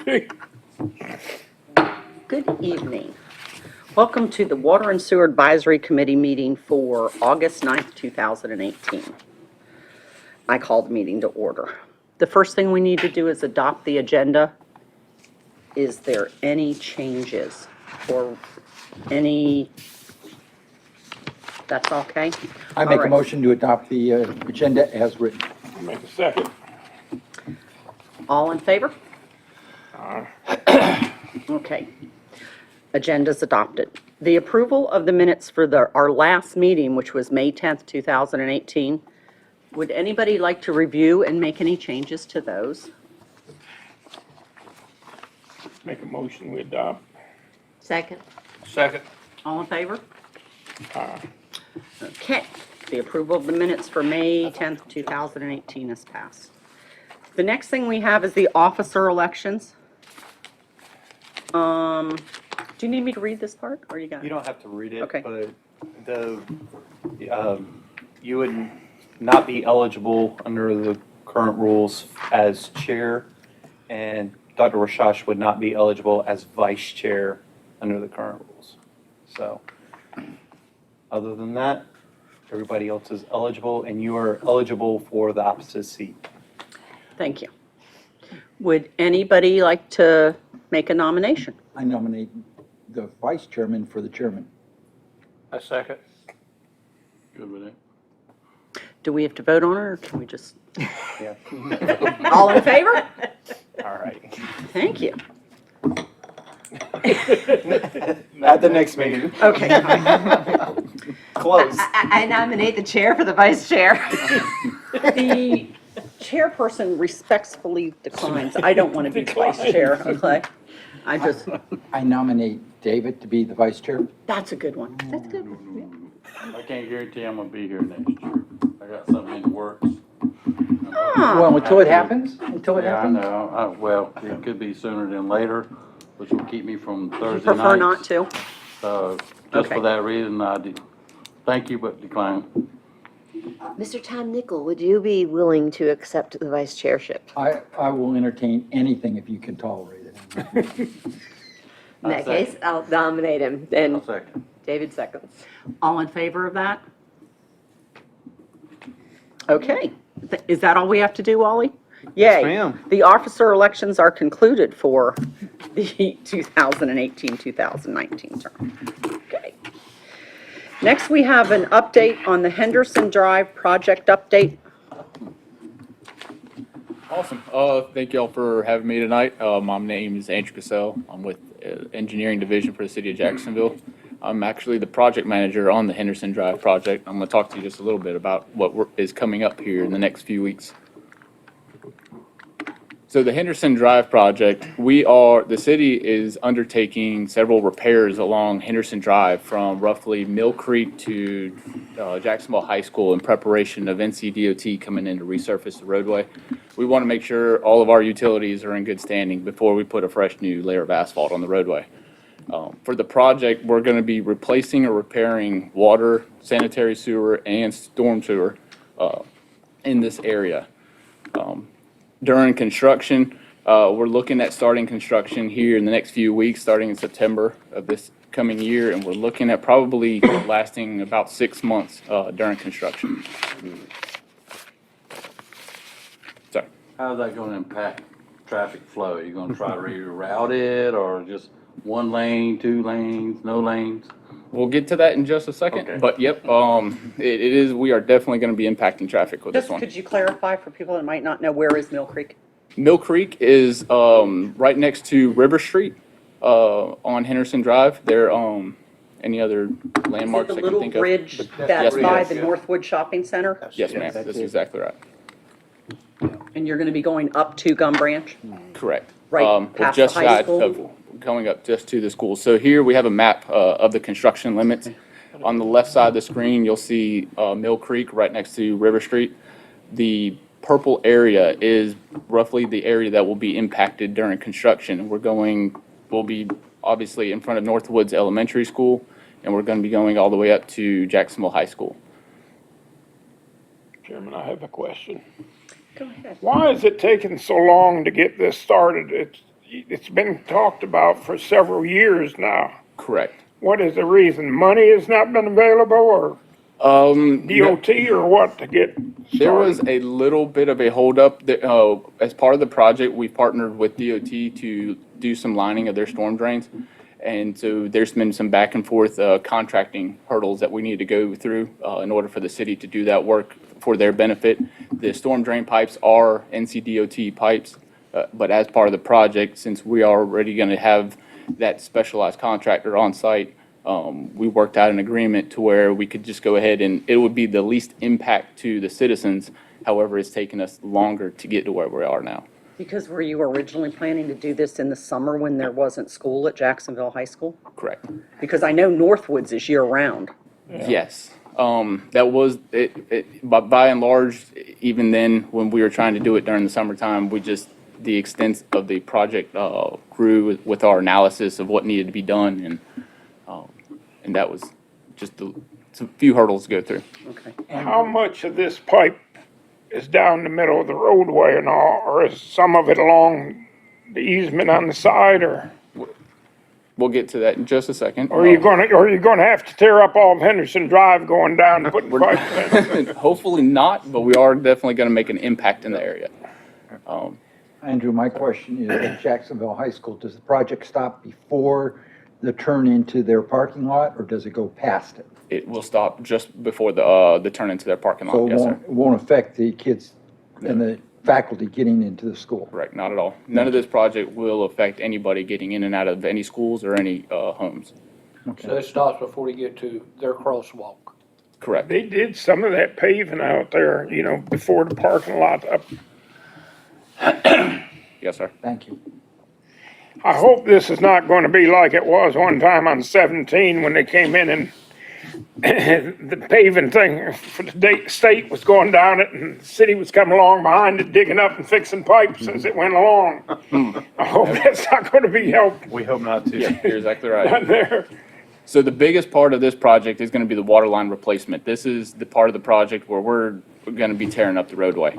Good evening. Welcome to the Water and Sewer Advisory Committee meeting for August 9th, 2018. I call the meeting to order. The first thing we need to do is adopt the agenda. Is there any changes or any? That's okay? I make All a right. motion to adopt the agenda as written. Make a second. All in favor? Okay. Agenda's adopted. The approval of the minutes for our last meeting, which was May 10th, 2018. Would anybody like to review and make any changes to those? Make a motion, we adopt. Second. Second. All in favor? Okay. The approval of the minutes for May 10th, 2018 is passed. The next thing we have is the officer elections. Do you need me to read this part, or you got it? You don't have to read it. Okay. But you would not be eligible under the current rules as chair, and Dr. Rashash would not be eligible as vice chair under the current rules. So, other than that, everybody else is eligible, and you are eligible for the opposite seat. Thank you. Would anybody like to make a nomination? I nominate the vice chairman for the chairman. A second. Good with it. Do we have to vote on it, or can we just? Yeah. All in favor? All right. Thank you. At the next meeting. Okay. Close. I nominate the chair for the vice chair. The chairperson respectfully declines. I don't want to be vice chair, okay? I just, I nominate David to be the vice chair. that's a good one. That's good. I can't guarantee I'm gonna be here next year. I got something in the works. Well, until it happens, until it Yeah, I happens. know. Well, it could be sooner than later, which will keep me from Thursday Prefer nights. not to? So, just Okay. for that reason, I do. Thank you, but decline. Mr. Tom Nickel, would you be willing to accept the vice chairship? I will entertain anything if you can tolerate it. In that case, I'll nominate him, and I'll second. David seconds. All in favor of that? Okay. Is that all we have to do, Wally? Yay. ma'am. The officer elections are concluded for the 2018-2019 term. Okay. Next, we have an update on the Henderson Drive project update. Awesome. Thank y'all for having me tonight. My name is Andrew Cassell. I'm with Engineering Division for the City of Jacksonville. I'm actually the project manager on the Henderson Drive project. I'm going to talk to you just a little bit about what is coming up here in the next few weeks. So the Henderson Drive project, the city is undertaking several repairs along Henderson Drive from roughly Mill Creek to Jacksonville High School in preparation of NCDOT coming in to resurface the roadway. We want to make sure all of our utilities are in good standing before we put a fresh new layer of asphalt on the roadway. For the project, we're going to be replacing or repairing water, sanitary sewer, and storm sewer in this area. During construction, we're looking at starting construction here in the next few weeks, starting in September of this coming year, and we're looking at probably lasting about 6 months during construction. Sorry. How's that gonna impact traffic flow? Are you gonna try to reroute it, or just one lane, 2 lanes, no lanes? We'll get to that in just a second, Okay. but yep, we are definitely going to be impacting traffic with this Just one. could you clarify for people that might not know, where is Mill Creek? Mill Creek is right next to River Street on Henderson Drive. There, any other landmarks The I can little think of? bridge Yes, that's by yes, the yeah. Northwood Shopping Center? Yes, ma'am, That's that's it. exactly right. And you're going to be going up to Gum Branch? Correct. Right We're past just the high shy school? of going up just to the school. So here we have a map of the construction limits. On the left side of the screen, you'll see Mill Creek right next to River Street. The purple area is roughly the area that will be impacted during construction. We'll be obviously in front of Northwoods Elementary School, and we're going to be going all the way up to Jacksonville High School. Chairman, I have a question. Go ahead. Why is it taking so long to get this started? it's been talked about for several years now. Correct. What is the reason? Money has not been available, or DOT, or what, to get started? There was a little bit of a holdup. As part of the project, we partnered with DOT to do some lining of their storm drains. And so there's been some back and forth contracting hurdles that we need to go through in order for the city to do that work for their benefit. The storm drain pipes are NCDOT pipes, but as part of the project, since we are already going to have that specialized contractor on site, we worked out an agreement to where we could just go ahead and it would be the least impact to the citizens. However, it's taken us longer to get to where we are now. Because were you originally planning to do this in the summer when there wasn't school at Jacksonville High School? Correct. Because I know Northwoods is year-round. Yes. That was it, but by and large, even then, when we were trying to do it during the summertime, the extent of the project grew with our analysis of what needed to be done, and that was just a few hurdles to go through. Okay. How much of this pipe is down the middle of the roadway and all, or is some of it along the easement on the side, or We'll get to that in just a second. are you gonna have to tear up all of Henderson Drive going down and putting pipes in? Hopefully not, but we are definitely going to make an impact in the area. Andrew, my question is, at Jacksonville High School, does the project stop before the turn into their parking lot, or does it go past it? It will stop just before the turn into their parking So lot. Yes, sir. it won't affect the kids and the faculty getting into the school? Correct, not at all. None of this project will affect anybody getting in and out of any schools or any homes. So it stops before you get to their crosswalk. Correct. They did some of that paving out there, before the parking lot up. Yes, sir. Thank you. I hope this is not gonna be like it was one time on 17 when they came in and the paving thing for the state was going down it and the city was coming along behind it, digging up and fixing pipes as it went along. I hope that's not gonna be helpful We hope not to. Yeah, you're exactly right. there. So the biggest part of this project is going to be the water line replacement. This is the part of the project where we're going to be tearing up the roadway.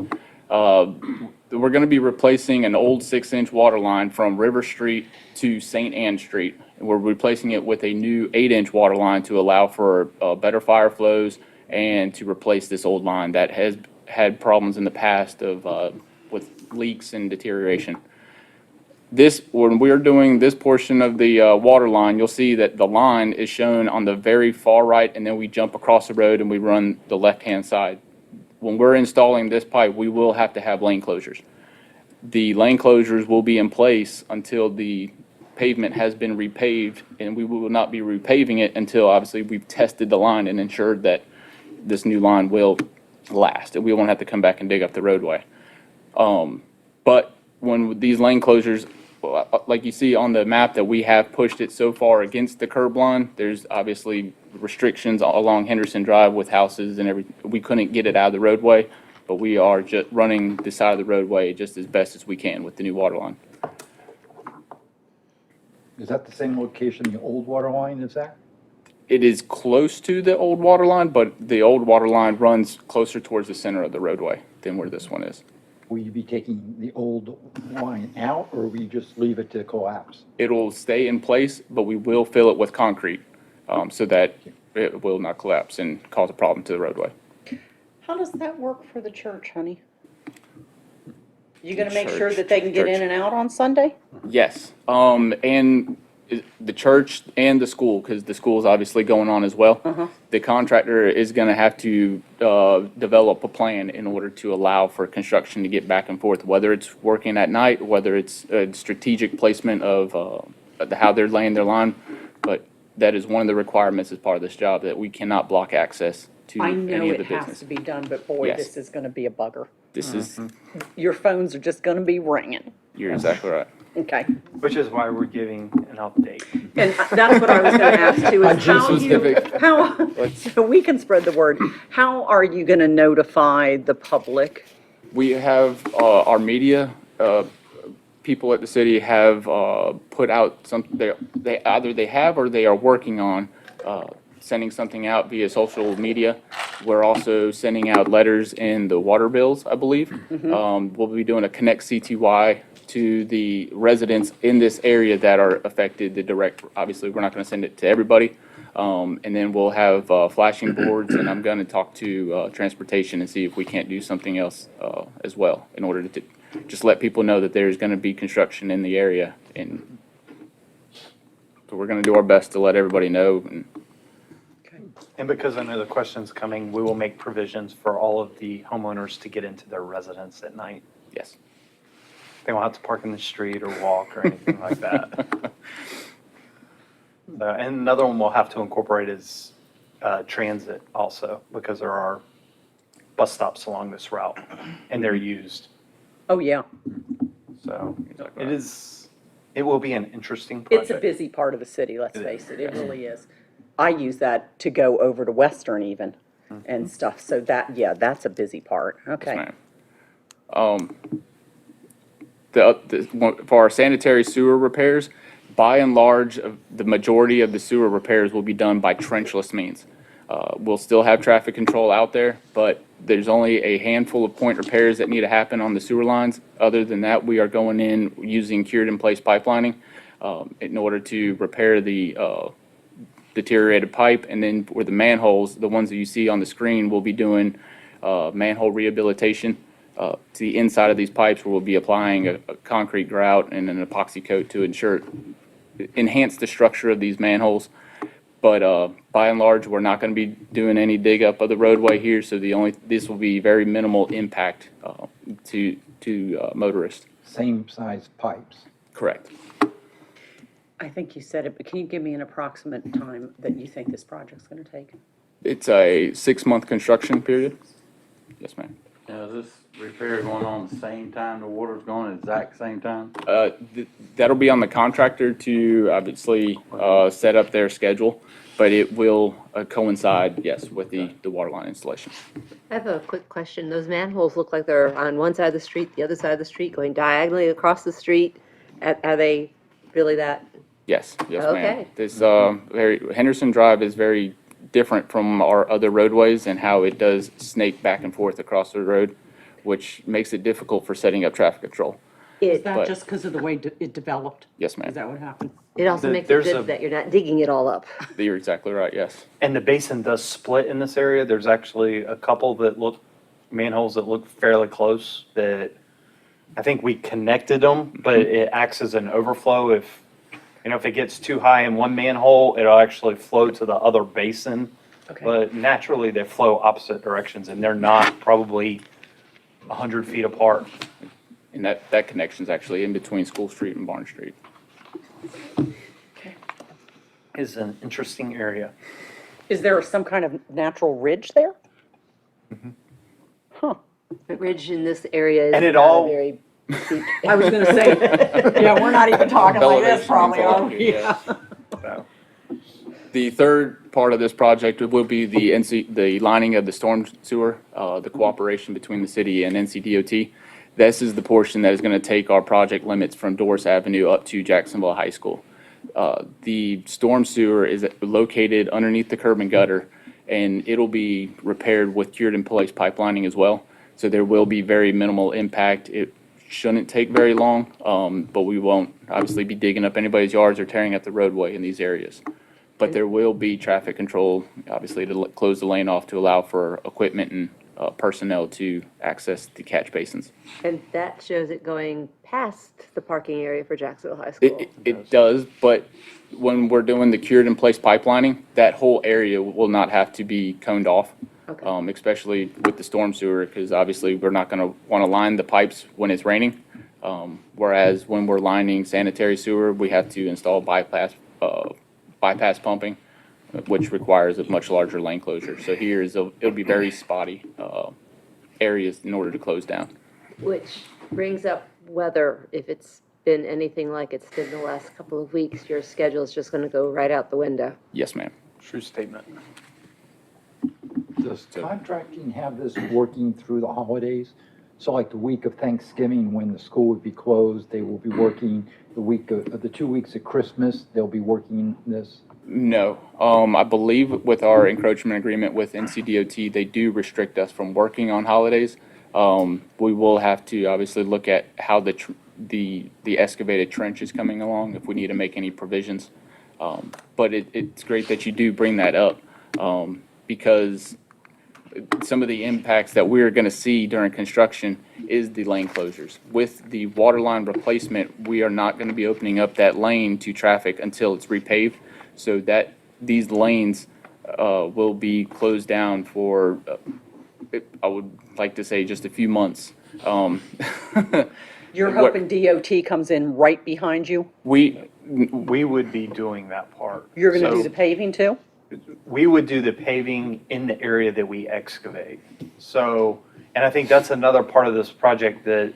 We're going to be replacing an old 6-inch water line from River Street to St. Anne Street. And we're replacing it with a new 8-inch water line to allow for better fire flows and to replace this old line that has had problems in the past with leaks and deterioration. When we're doing this portion of the water line, you'll see that the line is shown on the very far right, and then we jump across the road and we run the left-hand side. When we're installing this pipe, we will have to have lane closures. The lane closures will be in place until the pavement has been repaved, and we will not be repaving it until obviously we've tested the line and ensured that this new line will last, and we won't have to come back and dig up the roadway. But when these lane closures, like you see on the map that we have pushed it so far against the curb line, there's obviously restrictions along Henderson Drive with houses and everything. We couldn't get it out of the roadway, but we are just running the side of the roadway just as best as we can with the new water line. Is that the same location the old water line is at? It is close to the old water line, but the old water line runs closer towards the center of the roadway than where this one is. Will you be taking the old line out, or will you just leave it to collapse? It'll stay in place, but we will fill it with concrete so that it will not collapse and cause a problem to the roadway. How does that work for the church, honey? You gonna make sure Church- that they can get church. in and out on Sunday? Yes, and the church and the school, because the school is obviously going on as well. The contractor is going to have to develop a plan in order to allow for construction to get back and forth, whether it's working at night, whether it's a strategic placement of how they're laying their line. But that is one of the requirements as part of this job, that we cannot block access to I know any of the it has business. to be done, but boy, Yes. this is gonna be a bugger. This is, Your phones are just gonna be ringing, you're exactly right. okay? Which is why we're giving an update. And that's what I was gonna ask too, is how you, specific. so we can spread the word. How are you gonna notify the public? We have our media people at the city have put out they either have or they are working on sending something out via social media. We're also sending out letters in the water bills, I believe. We'll be doing a Connect CTY to the residents in this area that are affected, the direct, obviously, we're not going to send it to everybody. And then we'll have flashing boards, and I'm going to talk to transportation and see if we can't do something else as well in order to just let people know that there's going to be construction in the area. And so we're going to do our best to let everybody know. And because I know the question's coming, we will make provisions for all of the homeowners to get into their residence at night. Yes. They won't have to park in the street or walk or anything like that. And another one we'll have to incorporate is transit also, because there are bus stops along this route, and they're used. Oh, yeah. So it will be an interesting project. It's a busy part of the city, let's It face is, it. It really is. I use that to go over to Western even and stuff. So that's a busy part. Okay. Yes, ma'am. For our sanitary sewer repairs, by and large, the majority of the sewer repairs will be done by trenchless means. We'll still have traffic control out there, but there's only a handful of point repairs that need to happen on the sewer lines. Other than that, we are going in using cured-in-place pipelining in order to repair the deteriorated pipe. And then for the manholes, the ones that you see on the screen, we'll be doing manhole rehabilitation to the inside of these pipes, where we'll be applying a concrete grout and an epoxy coat to enhance the structure of these manholes. But by and large, we're not going to be doing any dig up of the roadway here, so this will be very minimal impact to motorists. Same size pipes. Correct. I think you said it, but can you give me an approximate time that you think this project's going to take? It's a 6-month construction period. Yes, ma'am. Now, is this repair going on the same time the water's going, exact same time? That'll be on the contractor to obviously set up their schedule, but it will coincide, yes, with the water line installation. I have a quick question. Those manholes look like they're on one side of the street, the other side of the street, going diagonally across the street. Are they really that? Yes, yes, ma'am. Okay. This Henderson Drive is very different from our other roadways and how it does snake back and forth across the road, which makes it difficult for setting up traffic control. Is that But- just because of the way it developed? Yes, ma'am. Is that what happened? It also makes it There's good a- that you're not digging it all up. You're exactly right, yes. And the basin does split in this area. There's actually a couple manholes that look fairly close that I think we connected them, but it acts as an overflow. If it gets too high in one manhole, it'll actually flow to the other basin. Okay. But naturally, they flow opposite directions, and they're not probably 100 feet apart. And that connection's actually in between School Street and Barn Street. Okay. Is an interesting area. Is there some kind of natural ridge there? Huh. The ridge in this area is And it not all- a very steep. I was going to say, yeah, we're not even talking like this Elevation probably, are anxiety, we? yes. So, The third part of this project will be the lining of the storm sewer, the cooperation between the city and NCDOT. This is the portion that is going to take our project limits from Doris Avenue up to Jacksonville High School. The storm sewer is located underneath the curb and gutter, and it'll be repaired with cured-in-place pipelining as well. So there will be very minimal impact. It shouldn't take very long, but we won't obviously be digging up anybody's yards or tearing up the roadway in these areas. But there will be traffic control, obviously, to close the lane off to allow for equipment and personnel to access the catch basins. And that shows it going past the parking area for Jacksonville High School. It does, but when we're doing the cured-in-place pipelining, that whole area will not have to be coned off. Okay. Especially with the storm sewer, because obviously we're not going to want to line the pipes when it's raining. Whereas when we're lining sanitary sewer, we have to install bypass pumping, which requires a much larger lane closure. So here it'll be very spotty areas in order to close down. Which brings up weather. If it's been anything like it's been the last couple of weeks, your schedule is just going to go right out the window. Yes, ma'am. true statement. Does contracting have this working through the holidays? So like the week of Thanksgiving, when the school would be closed, they will be working the week of the 2 weeks of Christmas, they'll be working this? No, I believe with our encroachment agreement with NCDOT, they do restrict us from working on holidays. We will have to obviously look at how the excavated trench is coming along, if we need to make any provisions. But it's great that you do bring that up, because some of the impacts that we're going to see during construction is the lane closures. With the water line replacement, we are not going to be opening up that lane to traffic until it's repaved, so that these lanes will be closed down for, I would like to say, just a few months. You're What- hoping DOT comes in right behind you? We, We would be doing that part. You're gonna do So the paving too? we would do the paving in the area that we excavate. So, and I think that's another part of this project that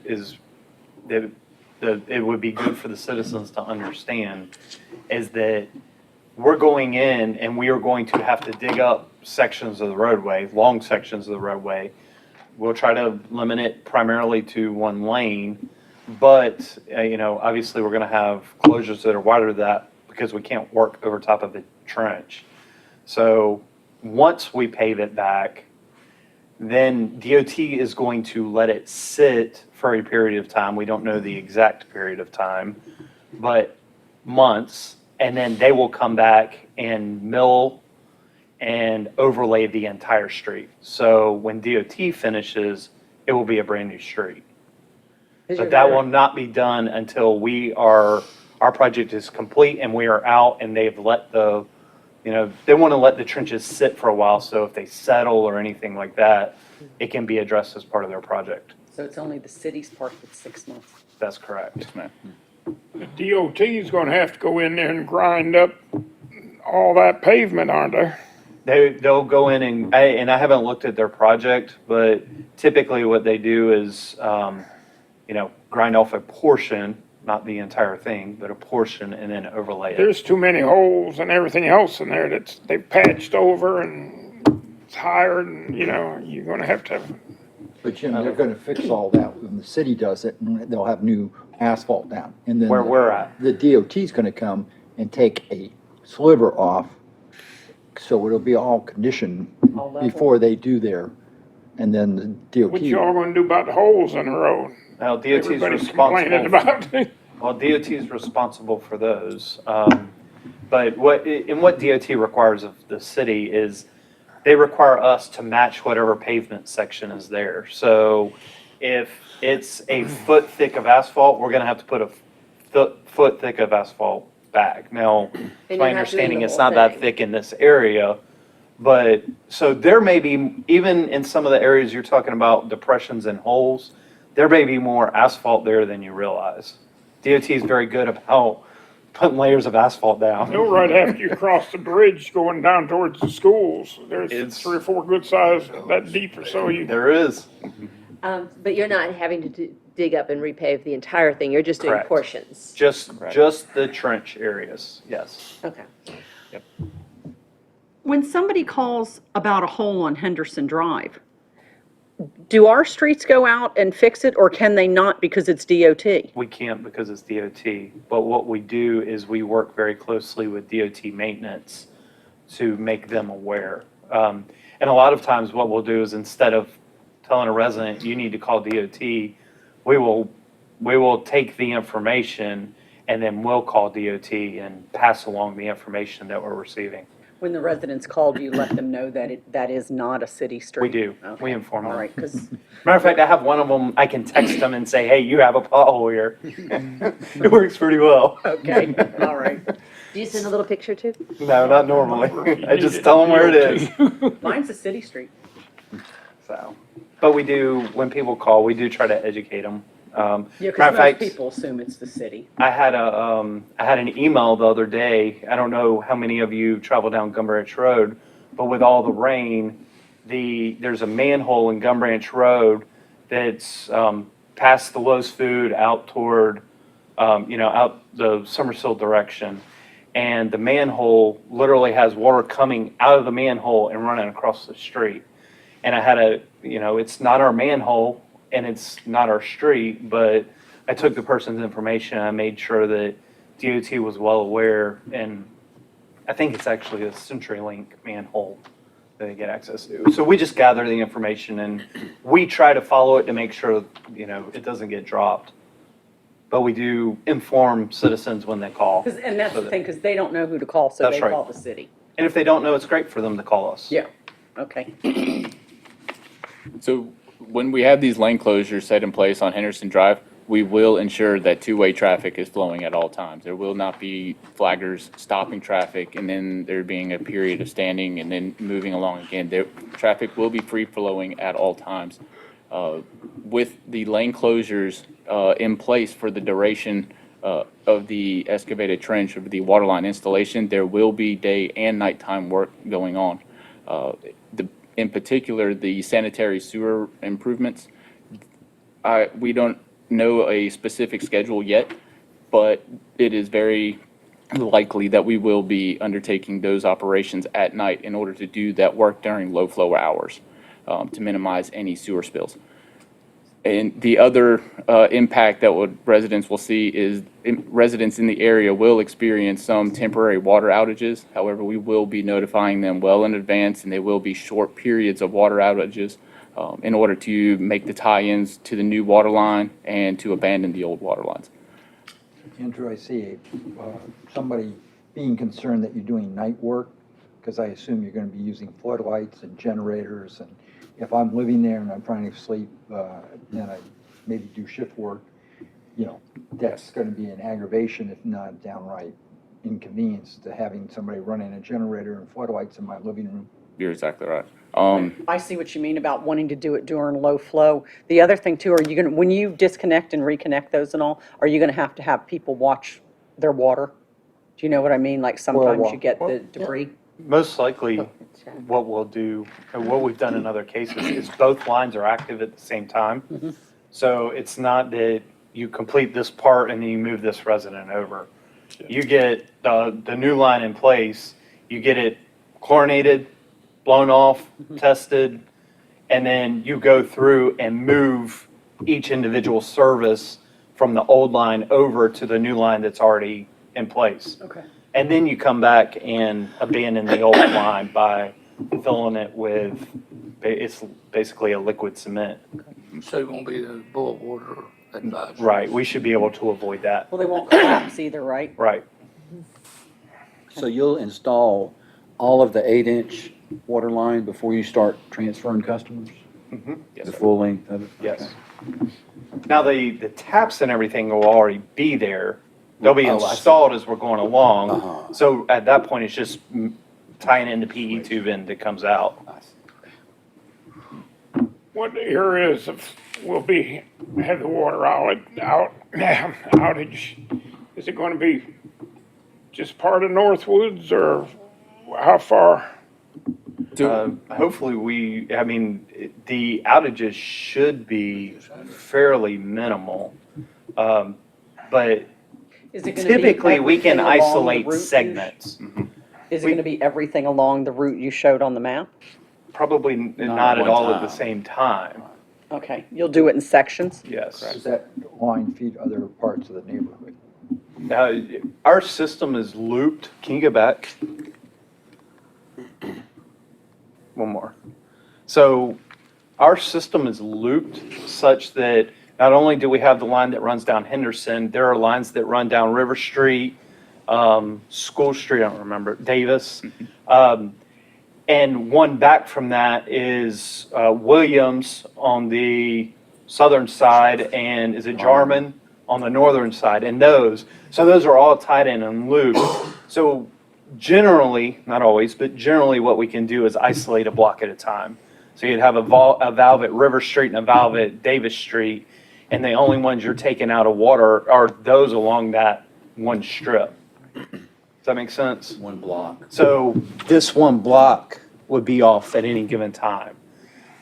it would be good for the citizens to understand, is that we're going in and we are going to have to dig up sections of the roadway, long sections of the roadway. We'll try to limit it primarily to one lane, but, obviously we're gonna have closures that are wider than that because we can't work over top of the trench. So once we pave it back, then DOT is going to let it sit for a period of time. We don't know the exact period of time, but months. And then they will come back and mill and overlay the entire street. So when DOT finishes, it will be a brand new street. But that will not be done until our project is complete and we are out and they've let they want to let the trenches sit for a while, so if they settle or anything like that, it can be addressed as part of their project. So it's only the city's part that's 6 months. That's correct. yes, ma'am. The DOT is gonna have to go in there and grind up all that pavement, aren't they? They'll go in and I haven't looked at their project, but typically what they do is, grind off a portion, not the entire thing, but a portion, and then overlay it. There's too many holes and everything else in there they've patched over and it's higher and, you're gonna have to. But Jim, they're gonna fix all that when the city does it, and they'll have new asphalt down. And then Where we're at. the DOT's gonna come and take a sliver off, so it'll be all conditioned All level. before they do their, and then the DOT. What y'all gonna do about the holes in the road? Now, DOT's Everybody's complaining responsible. about. Well, DOT is responsible for those. But what DOT requires of the city is they require us to match whatever pavement section is there. So if it's a foot thick of asphalt, we're gonna have to put a foot thick of asphalt back. Now, it's you're my not doing understanding the it's whole not that thing. thick in this area. But, so there may be, even in some of the areas you're talking about, depressions and holes, there may be more asphalt there than you realize. DOT is very good about putting layers of asphalt down. No, right after you cross the bridge going down towards the schools, there's It's- 3 or 4 good sized, that deep or so There is. But you're not having to dig up and repave the entire thing, you're just doing Correct. portions? Just Correct. the trench areas, yes. Okay. When somebody calls about a hole on Henderson Drive, do our streets go out and fix it, or can they not because it's DOT? We can't because it's DOT, but what we do is we work very closely with DOT maintenance to make them aware. And a lot of times what we'll do is instead of telling a resident, you need to call DOT, we will take the information and then we'll call DOT and pass along the information that we're receiving. When the residents called, you let them know that that is not a city street? We do. Okay. We inform All them. right, because Matter of fact, I have one of them, I can text them and say, hey, you have a pothole here. It works pretty well. okay, all right. Do you send a little picture too? No, not normally. I just tell them where it is. Mine's a city street. So, but we do, when people call, we do try to educate them. Yeah, Matter of because most fact, people assume it's the city. I had an email the other day. I don't know how many of you travel down Gum Branch Road, but with all the rain, there's a manhole in Gum Branch Road that's past the Lowe's Food out toward, out the Summerville direction. And the manhole literally has water coming out of the manhole and running across the street. And I had it's not our manhole and it's not our street, but I took the person's information and I made sure that DOT was well aware. And I think it's actually a CenturyLink manhole that they get access to. So we just gather the information and we try to follow it to make sure, it doesn't get dropped. but we do inform citizens when they call. And that's So the that- thing, because they don't know who to call, so That's they right. call the city. And if they don't know, it's great for them to call us. Yeah, okay. So when we have these lane closures set in place on Henderson Drive, we will ensure that two-way traffic is flowing at all times. There will not be flaggers stopping traffic and then there being a period of standing and then moving along again. Traffic will be free-flowing at all times. With the lane closures in place for the duration of the excavated trench of the waterline installation, there will be day and nighttime work going on. In particular, the sanitary sewer improvements, we don't know a specific schedule yet, but it is very likely that we will be undertaking those operations at night in order to do that work during low flow hours to minimize any sewer spills. And the other impact that residents will see is residents in the area will experience some temporary water outages. However, we will be notifying them well in advance, and they will be short periods of water outages in order to make the tie-ins to the new water line and to abandon the old water lines. Andrew, I see somebody being concerned that you're doing night work, because I assume you're going to be using floodlights and generators, and if I'm living there and I'm trying to sleep and I maybe do shift work, that's going to be an aggravation, if not downright inconvenience, to having somebody running a generator and floodlights in my living room. You're exactly right. I see what you mean about wanting to do it during low flow. The other thing too, are you gonna, when you disconnect and reconnect those and all, are you gonna have to have people watch their water? Do you know what I mean? Like sometimes you get the debris. Most likely, what we'll do, and what we've done in other cases, is both lines are active at the same time. So it's not that you complete this part and then you move this resident over. You get the new line in place, you get it chlorinated, blown off, tested, and then you go through and move each individual service from the old line over to the new line that's already in place. Okay. And then you come back and abandon the old line by filling it with, it's basically a liquid cement. So it won't be the boil water advisory. Right, we should be able to avoid that. Well, they won't collapse either, right? Right. So you'll install all of the 8-inch water line before you start transferring customers? Yes, The sir. full length of it? Yes. Now, the taps and everything will already be there. They'll be Oh, I see. installed as we're going along. Uh-huh. So at that point, it's just tying in the PE tube and it comes out. I see. What areas will be, have the water outage? Is it gonna be just part of Northwoods, or how far? Hopefully the outages should be fairly minimal. But Is it gonna be typically, we can everything along the isolate route you segments. Is it gonna be everything along the route you showed on the map? Probably not at one all at time. the same time. Okay, you'll do it in sections? Yes. Does that line feed other parts of the neighborhood? Our system is looped. Can you go back? One more. So our system is looped such that not only do we have the line that runs down Henderson, there are lines that run down River Street, School Street, I don't remember, Davis. And one back from that is Williams on the southern side, and is it Jarman on the northern side, and those are all tied in and looped. So generally, not always, but generally what we can do is isolate a block at a time. So you'd have a valve at River Street and a valve at Davis Street, and the only ones you're taking out of water are those along that one strip. Does that make sense? One block. So this one block would be off at any given time.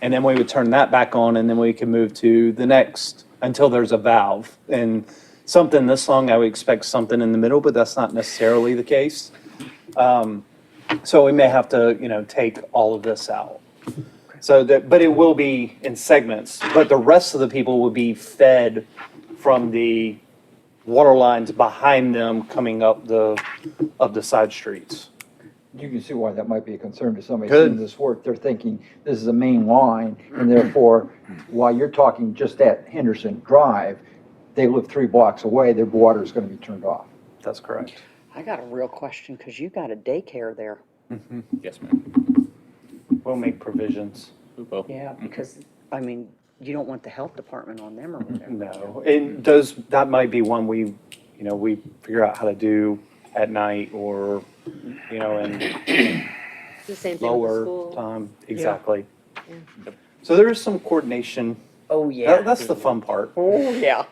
And then we would turn that back on, and then we can move to the next until there's a valve. And something this long, I would expect something in the middle, but that's not necessarily the case. So we may have to, take all of this out. But it will be in segments, but the rest of the people will be fed from the water lines behind them coming up the side streets. You can see why that might be a concern to somebody Good. seeing this work. They're thinking this is a main line, and therefore, while you're talking just at Henderson Drive, they live 3 blocks away, their water is gonna be turned off. That's correct. I got a real question, because you got a daycare there. Yes, ma'am. We'll make provisions. We will. Yeah, because, I mean, you don't want the health department on them or whatever. No, and that might be one we figure out how to do at night or, in The same thing with the lower school. time. Exactly. Yeah. So there is some coordination. Oh, yeah. That's the fun part. Oh, yeah.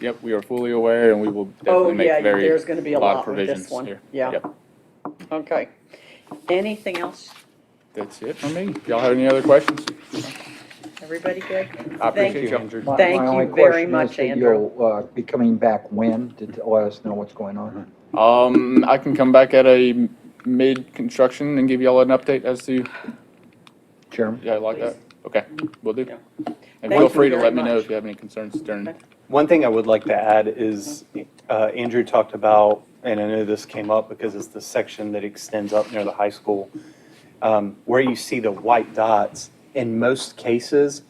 Yep, we are fully aware, and we will Oh, definitely yeah, make very, there's gonna be a lot lot of with this provisions one. here. Yeah. Yep. Okay. Anything else? That's it for me. Y'all have any other questions? Everybody good? I appreciate Thank y'all. Andrew. Thank My only you very question is much, that Andrew. You'll be coming back when, to let us know what's going on? I can come back at a mid-construction and give y'all an update as to, Chairman? yeah, like that? Okay, will do. Yeah. And Thank feel you free to very let me know much. if you have any concerns during. Okay. One thing I would like to add is, Andrew talked about, and I know this came up because it's the section that extends up near the high school, where you see the white dots. In most cases,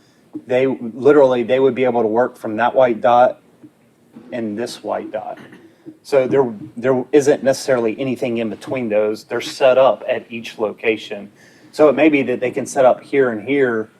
they would be able to work from that white dot and this white dot. So there isn't necessarily anything in between those. They're set up at each location. So it may be that they can set up here and here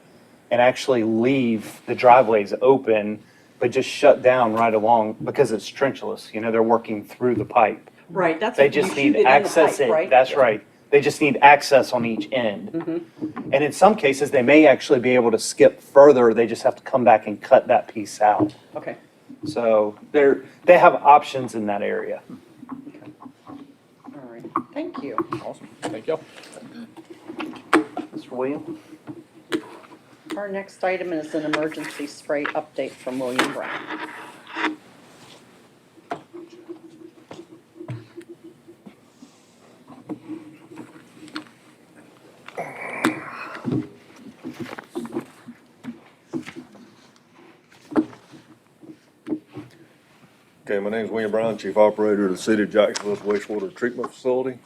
and actually leave the driveways open, but just shut down right along because it's trenchless. They're working through the pipe. Right, that's. They you just shoot need it in the access. pipe, right? That's right. They just need access on each end. And in some cases, they may actually be able to skip further. They just have to come back and cut that piece out. Okay. So they have options in that area. All right. Thank you. Awesome, thank y'all. Mr. Williams? Our next item is an emergency spray update from William Brown. Okay, my name is William Brown, Chief Operator of the City of Jacksonville's wastewater treatment facility.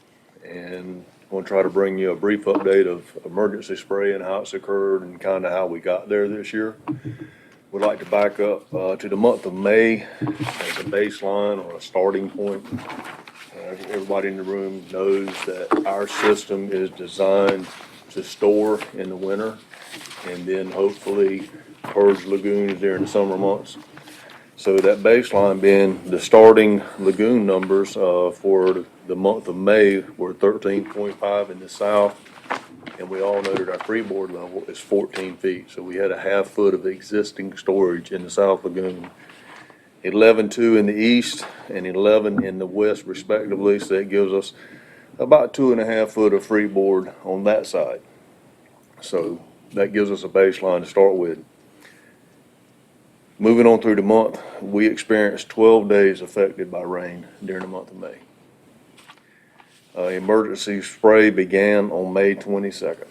And I'm going to try to bring you a brief update of emergency spray and how it's occurred and kind of how we got there this year. We'd like to back up to the month of May as a baseline or a starting point. Everybody in the room knows that our system is designed to store in the winter and then hopefully purge lagoons during the summer months. So that baseline being the starting lagoon numbers for the month of May were 13.5 in the south, and we all know that our freeboard level is 14 feet. So we had a half foot of existing storage in the south lagoon, 11.2 in the east and 11 in the west respectively. So that gives us about 2.5 foot of freeboard on that side. So that gives us a baseline to start with. Moving on through the month, we experienced 12 days affected by rain during the month of May. Emergency spray began on May 22nd.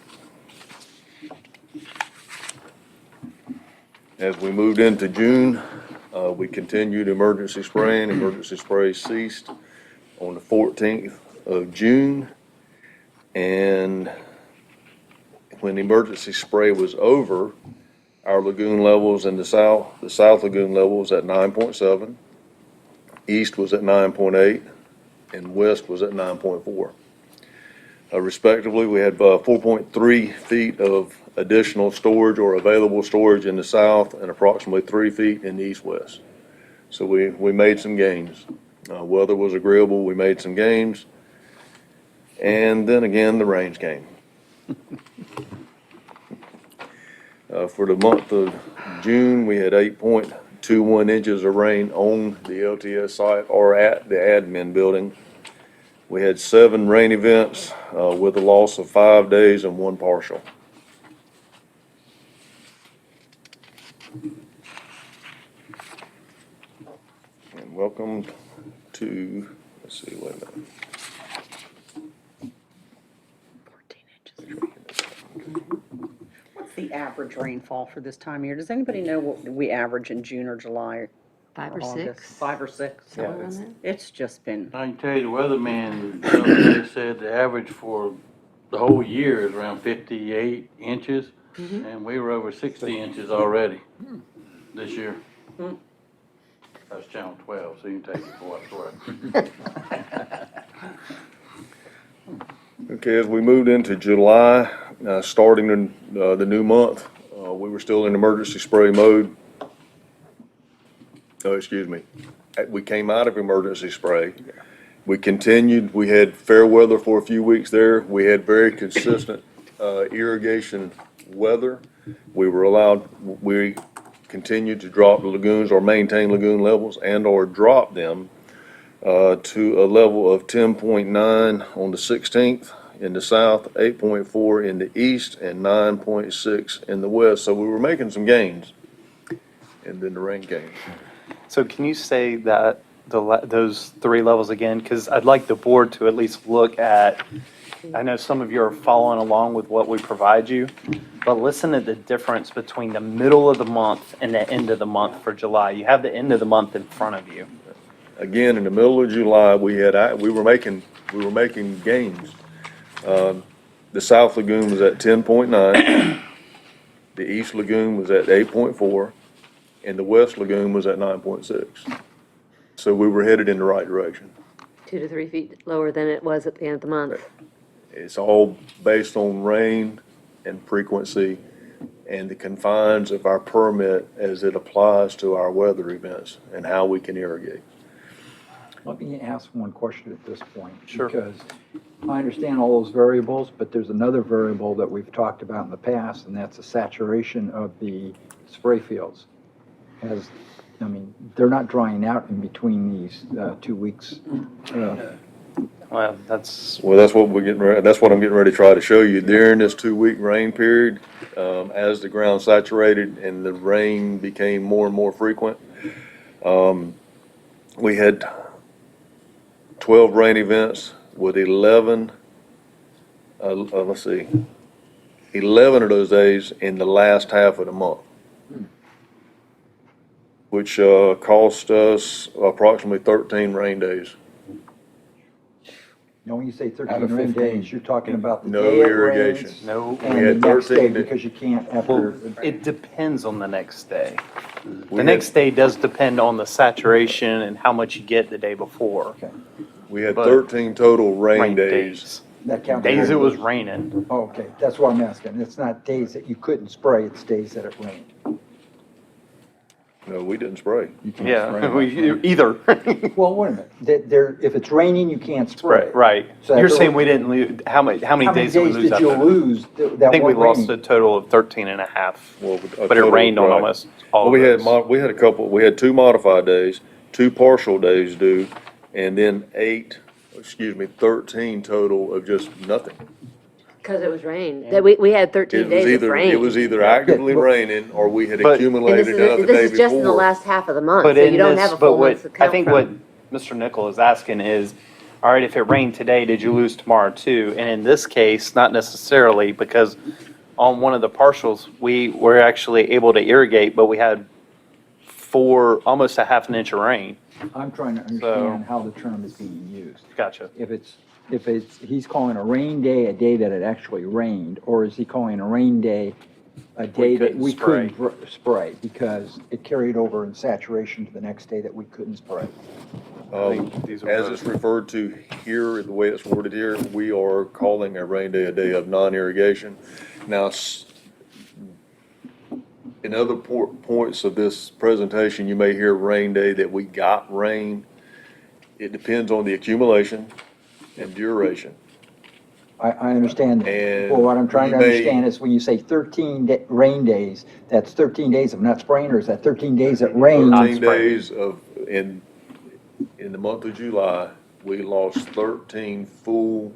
As we moved into June, we continued emergency spraying. Emergency spray ceased on the 14th of June. And when emergency spray was over, our lagoon levels in the south lagoon level was at 9.7, east was at 9.8, and west was at 9.4. Respectively, we had 4.3 feet of additional storage or available storage in the south and approximately 3 feet in the east-west. So we made some gains. Weather was agreeable, we made some gains, and then again, the rains came. For the month of June, we had 8.21 inches of rain on the LTS site or at the admin building. We had 7 rain events with a loss of 5 days and 1 partial. And welcome to, let's see, wait a minute. 14 inches. What's the average rainfall for this time of year? Does anybody know what we average in June or July? 5 or August? 6? 5 or 6? Somewhere around there. It's just been, I can tell you, the weatherman the other day said the average for the whole year is around 58 inches, and we were over 60 inches already. this year? That's Channel 12, so you can take it for what it's worth. Okay, as we moved into July, starting in the new month, we were still in emergency spray mode. Oh, excuse me. We came out of emergency spray. We continued, we had fair weather for a few weeks there. We had very consistent irrigation weather. We continued to drop the lagoons or maintain lagoon levels and or drop them to a level of 10.9 on the 16th in the south, 8.4 in the east, and 9.6 in the west. So we were making some gains, and then the rain came. So can you say that those three levels again? Because I'd like the board to at least look at, I know some of you are following along with what we provide you, but listen to the difference between the middle of the month and the end of the month for July. You have the end of the month in front of you. Again, in the middle of July, we were making gains. The South Lagoon was at 10.9, the East Lagoon was at 8.4, and the West Lagoon was at 9.6. So we were headed in the right direction. 2 to 3 feet lower than it was at the end of the month. It's all based on rain and frequency and the confines of our permit as it applies to our weather events and how we can irrigate. Let me ask one question at this point. Sure. Because I understand all those variables, but there's another variable that we've talked about in the past, and that's the saturation of the spray fields. They're not drying out in between these 2 weeks. Well, that's, That's what that's what I'm getting ready to try to show you. During this 2-week rain period, as the ground saturated and the rain became more and more frequent, we had 12 rain events with 11 of those days in the last half of the month, which cost us approximately 13 rain days. Now, when you say Out 13 of rain 15. days, you're talking about the No day it irrigation. rains no, We and had the next day 13 days. because you can't well, after. it depends on the next day. We The next day does depend on the saturation and how much you get the day before. Okay. We had but 13 total rain days. That counts. Days it was raining. Oh, okay, that's what I'm asking. It's not days that you couldn't spray, it's days that it rained. No, we didn't spray. You can't Yeah, spray. either. Well, wait a minute. If it's raining, you can't spray. Right. So You're after- saying we didn't lose, how many days did we lose did out you there? lose that I think we weren't lost a raining? total of 13 and a half, Well, a but it total, rained on right. almost all Well, of those. we had 2 modified days, 2 partial days due, and then 13 total of just nothing. Because it was rain. That we had 13 days of rain. It was either actively raining or we had But- accumulated enough the day This is just in the before. last half of the month, But so in you don't this, have a but full what, month to I count think from. what Mr. Nickel is asking is, all right, if it rained today, did you lose tomorrow too? And in this case, not necessarily, because on one of the partials, we were actually able to irrigate, but we had almost a half an inch of rain. I'm trying to understand how the term is being used. Gotcha. If he's calling a rain day a day that it actually rained, or is he calling a rain day a day that couldn't we spray. couldn't spray because it carried over in saturation to the next day that we couldn't spray? These are As both- it's referred to here, the way it's worded here, we are calling a rain day a day of non-irrigation. Now, in other points of this presentation, you may hear rain day that we got rain. It depends on the accumulation and duration. I understand that. And Well, what I'm trying to we may- understand is when you say 13 rain days, that's 13 days of not spraying, or is that 13 days that rained? 13 spraying. days in the month of July, we lost 13 full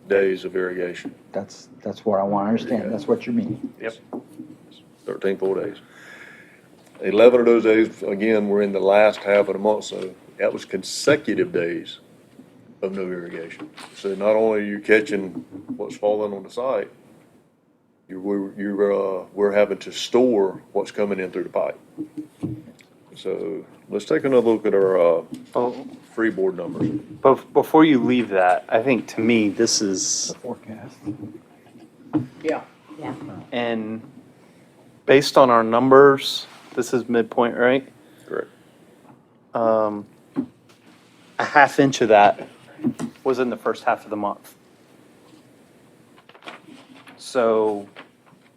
days of irrigation, That's what I want to understand. That's what you mean. Yep. 13 full days. 11 of those days, again, were in the last half of the month, so that was consecutive days of no irrigation. So not only are you catching what's falling on the site, we're having to store what's coming in through the pipe. So let's take another look at our Oh, freeboard numbers. but before you leave that, I think to me, this is, The forecast. Yeah. and based on our numbers This is midpoint, right? Correct. A half inch of that was in the first half of the month. So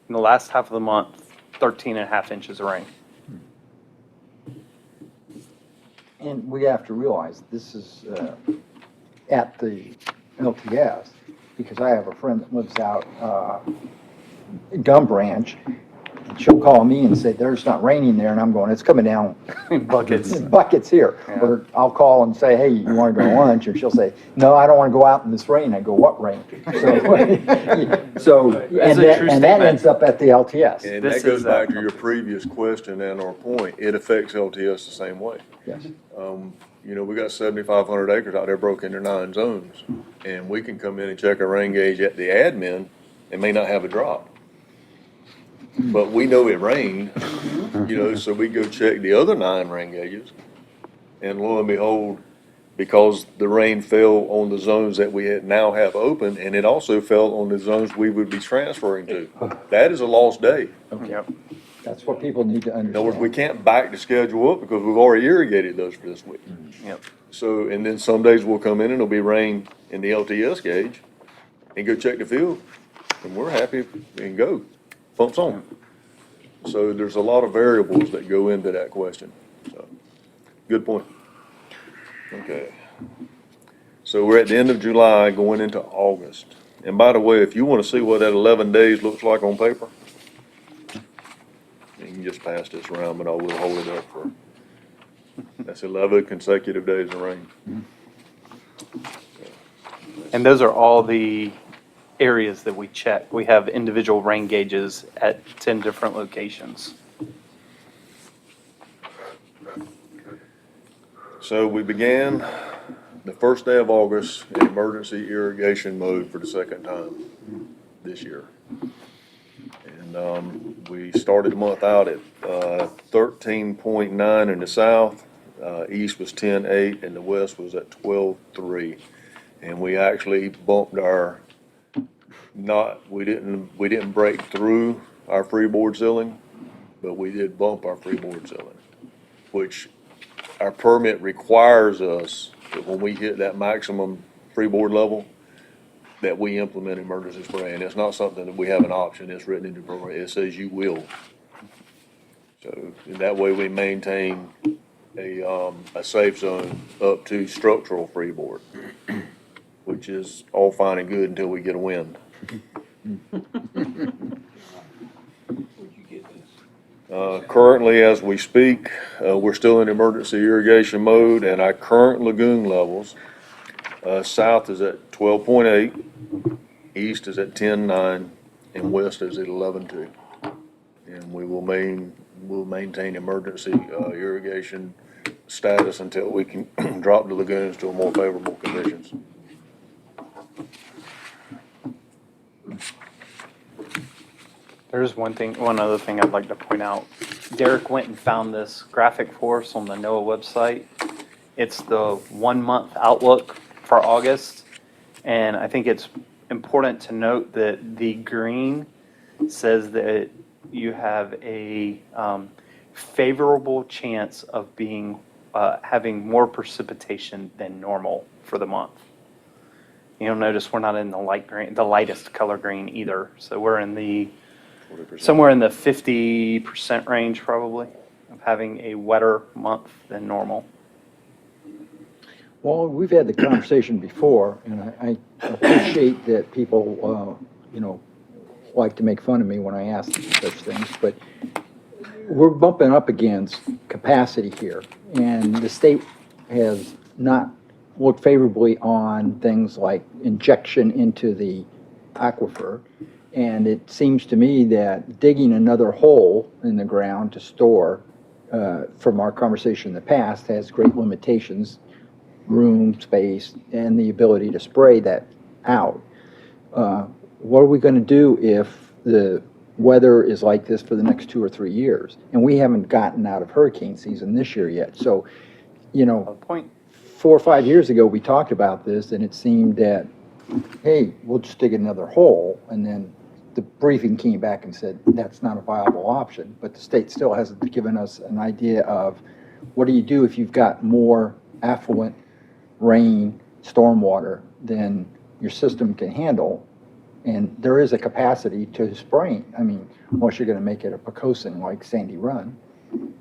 in the last half of the month, 13 and a half inches of rain. And we have to realize this is at the LTS, because I have a friend that lives out in Gum Branch. And she'll call me and say, there's not raining there, and I'm going, it's coming down Buckets. in buckets here. Yeah. Or I'll call and say, hey, you want to go to lunch? And she'll say, no, I don't want to go out in this rain. I go, what rain? So, That's a true and that statement. ends up at the LTS. And This that goes is, back to your previous question and our point. It affects LTS the same way. Yes. You know, we got 7,500 acres out there broken into 9 zones. And we can come in and check a rain gauge at the admin and may not have a drop. But we know it rained, you know, so we go check the other 9 rain gauges. And lo and behold, because the rain fell on the zones that we now have open, and it also fell on the zones we would be transferring to. That is a lost day. Yep. That's what people need to In other words, we understand. can't back the schedule up because we've already irrigated those for this week. Yep. So, and then some days we'll come in and it'll be rain in the LTS gauge and go check the field, and we're happy and go, pumps on. So there's a lot of variables that go into that question. So, good point. Okay. So we're at the end of July, going into August. And by the way, if you want to see what that 11 days looks like on paper, you can just pass this around, but I will hold it up for, that's 11 consecutive days of rain. And those are all the areas that we check. We have individual rain gauges at 10 different locations. So we began the first day of August in emergency irrigation mode for the second time this year. And we started the month out at 13.9 in the south, east was 10.8, and the west was at 12.3. And we actually bumped our, we didn't break through our freeboard ceiling, but we did bump our freeboard ceiling, which our permit requires us that when we hit that maximum freeboard level, that we implement emergency spraying. It's not something that we have an option, it's written into the program, it says you will. So that way we maintain a safe zone up to structural freeboard, which is all fine and good until we get a wind. Currently, as we speak, we're still in emergency irrigation mode, and our current lagoon levels, south is at 12.8, east is at 10.9, and west is at 11.2. And we will maintain emergency irrigation status until we can drop the lagoons to a more favorable conditions. There's one other thing I'd like to point out. Derek went and found this graphic for us on the NOAA website. It's the 1 month outlook for August. And I think it's important to note that the green says that you have a favorable chance of having more precipitation than normal for the month. You'll notice we're not in the light green, the lightest color green either. So we're in the somewhere in the 50% range probably of having a wetter month than normal. Well, we've had the conversation before, and I appreciate that people, like to make fun of me when I ask such things, but we're bumping up against capacity here, and the state has not looked favorably on things like injection into the aquifer. And it seems to me that digging another hole in the ground to store, from our conversation in the past, has great limitations, room, space, and the ability to spray that out. What are we going to do if the weather is like this for the next 2 or 3 years? And we haven't gotten out of hurricane season this year yet. So, Point. 4 or 5 years ago, we talked about this, and it seemed that, hey, we'll just dig another hole, and then the briefing came back and said that's not a viable option, but the state still hasn't given us an idea of what do you do if you've got more affluent rain, stormwater than your system can handle. And there is a capacity to spraying. I mean, unless you're going to make it a Pocosin like Sandy Run.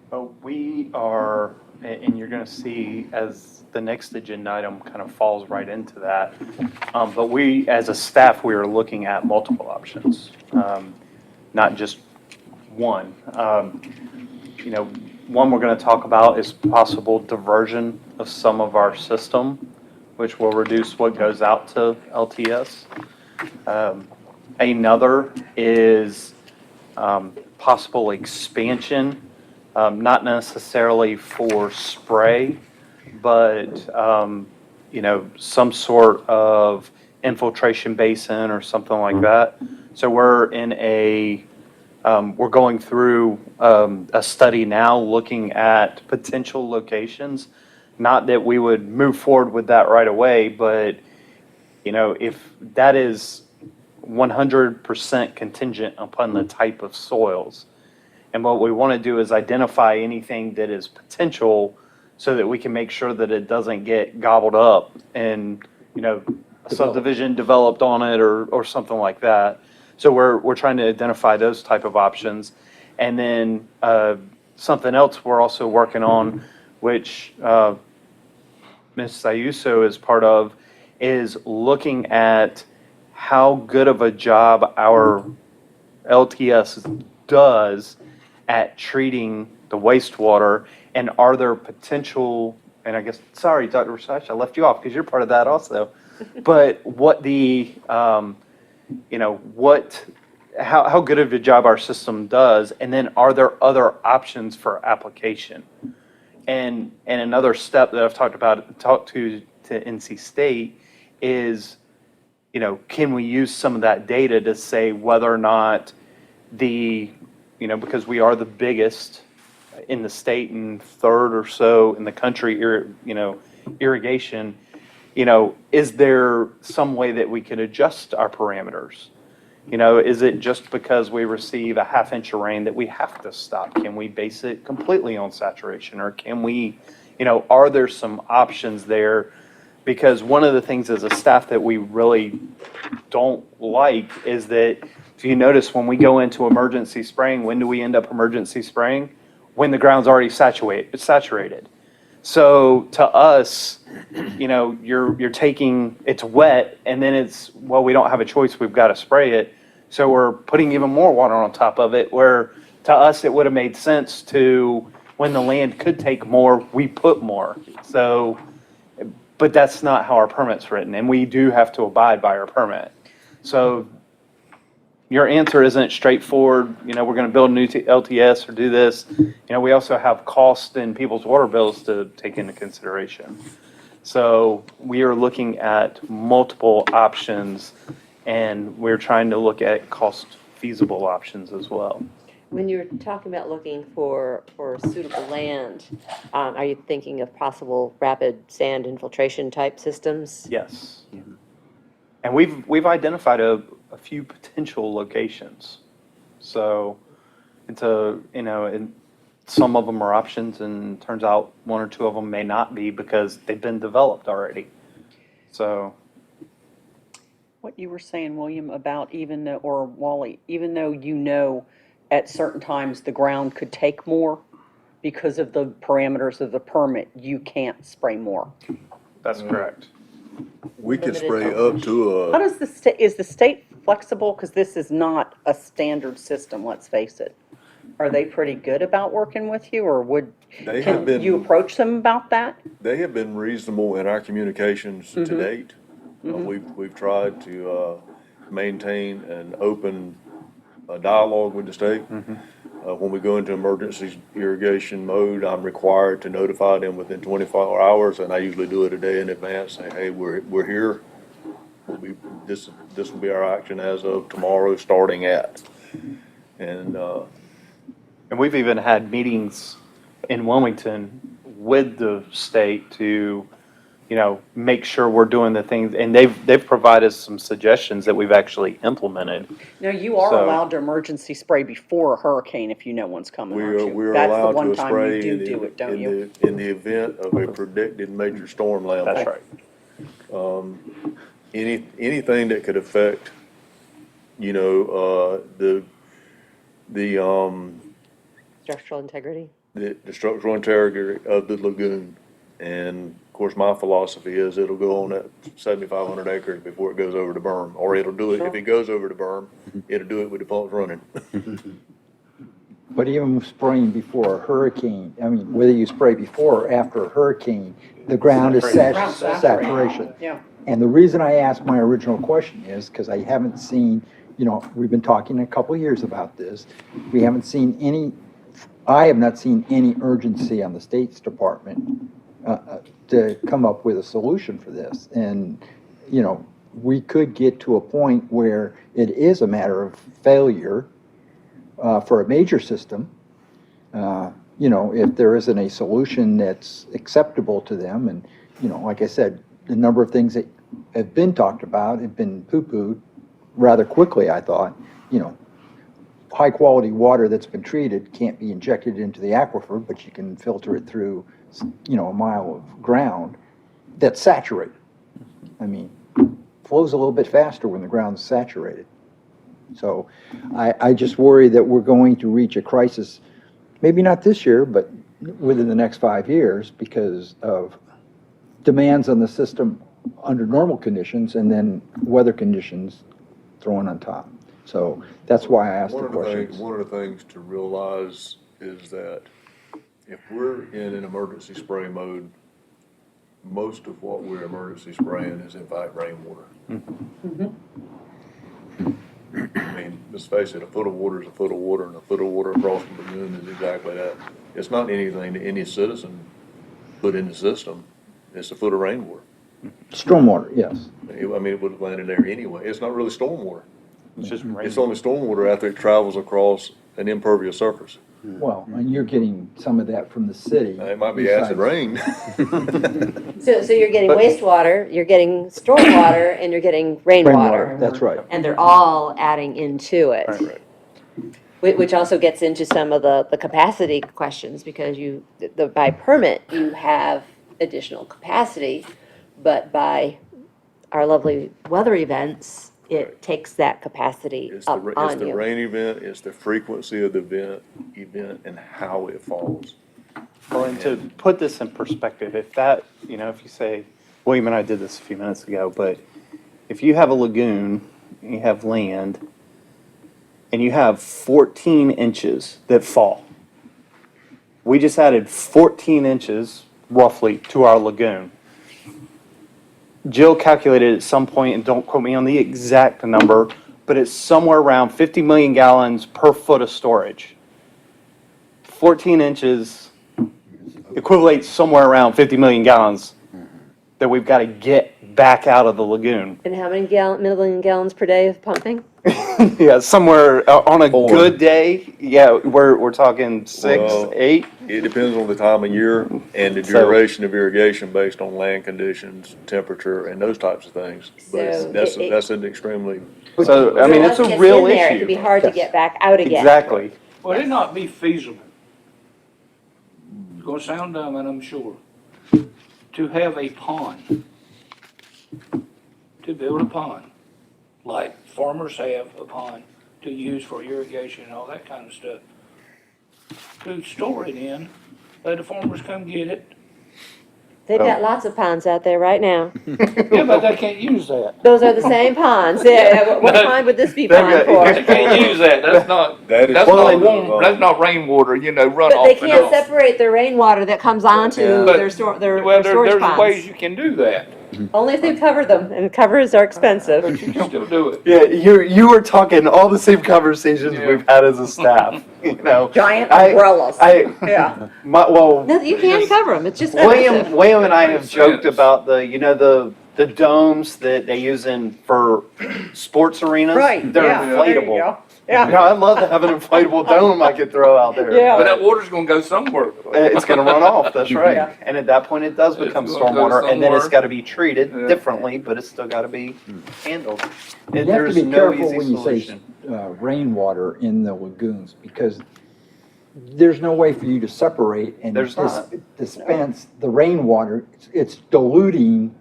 But we are, and you're going to see as the next agenda item kind of falls right into that. But we, as a staff, we are looking at multiple options, not just one. You know, one we're going to talk about is possible diversion of some of our system, which will reduce what goes out to LTS. Another is possible expansion, not necessarily for spray, but you know, some sort of infiltration basin or something like that. So we're in a we're going through a study now looking at potential locations. Not that we would move forward with that right away, but you know, if that is 100% contingent upon the type of soils. And what we want to do is identify anything that is potential so that we can make sure that it doesn't get gobbled up and, you know, a subdivision developed on it or something like that. So we're trying to identify those type of options. And then something else we're also working on, which Ms. Sayuso is part of, is looking at how good of a job our LTS does at treating the wastewater, and are there potential, and I guess, sorry, Dr. Rasash, I left you off because you're part of that also, but what the, you know, how good of a job our system does, and then are there other options for application? And another step that I've talked to NC State is, you know, can we use some of that data to say whether or not the, you know, because we are the biggest in the state and third or so in the country, you know, irrigation, you know, is there some way that we could adjust our parameters? You know, is it just because we receive a half inch of rain that we have to stop? Can we base it completely on saturation, or can we, you know, are there some options there? Because one of the things as a staff that we really don't like is that, if you notice, when we go into emergency spraying, when do we end up emergency spraying? When the ground's already saturated. So to us, you know, you're taking, it's wet, and then it's, well, we don't have a choice, we've got to spray it. So we're putting even more water on top of it, where to us it would have made sense to, when the land could take more, we put more. So, but that's not how our permit's written, and we do have to abide by our permit. So your answer isn't straightforward, you know, we're going to build a new LTS or do this. You know, we also have cost in people's water bills to take into consideration. So we are looking at multiple options, and we're trying to look at cost feasible options as well. When you're talking about looking for suitable land, are you thinking of possible rapid sand infiltration type systems? Yes. And we've identified a few potential locations. So it's you know, and some of them are options, and turns out one or two of them may not be because they've been developed already. So. What you were saying, William, about or Wally, even though you know at certain times the ground could take more because of the parameters of the permit, you can't spray more. That's correct. We could Limited spray coverage. up to How does is the state flexible? Because this is not a standard system, let's face it. Are they pretty good about working with you, or They have can you been- approach them about that? They have been reasonable in our communications to date. We've tried to maintain an open dialogue with the state. When we go into emergency irrigation mode, I'm required to notify them within 24 hours, and I usually do it a day in advance, say, hey, we're here. This will be our action as of tomorrow, starting at. And we've even had meetings in Wilmington with the state to, you make sure we're doing the things, and they've provided some suggestions that we've actually implemented. Now, you are So- allowed to emergency spray before a hurricane if you know one's coming, aren't you? We're That's the allowed one to time spray you in do it, don't in you? in the event of a predicted major storm landfall. That's right. Anything that could affect, the Structural integrity. the structural integrity of the lagoon. And of course, my philosophy is it'll go on that 7,500 acres before it goes over the berm, or it'll do it, if it goes over the berm, it'll do it with the pumps running. But even spraying before a hurricane, I mean, whether you spray before or after a hurricane, the ground is saturation. Yeah. And the reason I asked my original question is because I haven't seen, we've been talking a couple of years about this. We haven't seen I have not seen any urgency on the State's Department to come up with a solution for this. And, we could get to a point where it is a matter of failure for a major system. If there isn't a solution that's acceptable to them. And, like I said, the number of things that have been talked about have been poo-pooed rather quickly, I thought. High-quality water that's been treated can't be injected into the aquifer, but you can filter it through, a mile of ground that's saturated. I mean, flows a little bit faster when the ground's saturated. So I just worry that we're going to reach a crisis, maybe not this year, but within the next 5 years because of demands on the system under normal conditions and then weather conditions thrown on top. So that's why I asked the questions. One of the things to realize is that if we're in an emergency spray mode, most of what we're emergency spraying is in fact rainwater. I mean, let's face it, a foot of water is a foot of water, and a foot of water across the lagoon is exactly that. It's not anything that any citizen put in the system. It's a foot of rainwater. Stormwater, yes. I mean, it would have landed there anyway. It's not really stormwater. It's just rain. It's only stormwater after it travels across an impervious surface. Well, and you're getting some of that from the city. It might be acid rain. So you're getting wastewater, you're getting stormwater, and you're getting rainwater. That's right. And they're all adding into it. Right. Which also gets into some of the capacity questions, because by permit, you have additional capacity, but by our lovely weather events, it takes that capacity It's up the on you. rain event, it's the frequency of the event and how it falls. Well, and to put this in perspective, if you say, William and I did this a few minutes ago, but if you have a lagoon, you have land, and you have 14 inches that fall, we just added 14 inches roughly to our lagoon. Jill calculated at some point, and don't quote me on the exact number, but it's somewhere around 50 million gallons per foot of storage. 14 inches equates somewhere around 50 million gallons that we've got to get back out of the lagoon. And how many million gallons per day of pumping? Yeah, somewhere on a good day, we're talking 6, Well, 8. It depends on the time of year and the duration of irrigation based on land conditions, temperature, and those types of things. But So that's an extremely, So, I mean, it's Once it a gets real in there, it can be issue. hard to get back out again. Exactly. Would it not be feasible? It's gonna sound dumb, and I'm sure, to have a pond, to build a pond, like farmers have a pond to use for irrigation and all that kind of stuff. To store it in, let the farmers come get it. They've got lots of ponds out there right now. Yeah, but they can't use that. Those are the same ponds. Yeah, what pond would this be pond for? They can't use that, that's not, that is. that's part not of, warm, that's not rainwater, runoff. But they and can't all. separate the rainwater that comes onto Yeah. their storage There's ways ponds. you can do that, Only if they cover them, and covers are expensive. but you can still do it. Yeah, you were talking all the same conversations Yeah. we've had as a staff. Giant I- umbrellas. Yeah. No, you can cover them, it's just expensive. William and I have Makes joked sense. about the the domes that they use for sports arenas. Right, They're yeah, there you inflatable. go. Yeah, Yeah, I'd love to have an inflatable dome I could throw out there. Yeah. But that water's gonna go somewhere. It's gonna run off, that's Yeah. right. And at that point, it does become It's gonna go stormwater, and then it's somewhere. gotta be treated Yeah. differently, but it's still gotta be handled. You have to There's be no careful easy when you say solution. rainwater in the lagoons, because there's no way for you to separate and There's not. dispense the rainwater. It's diluting.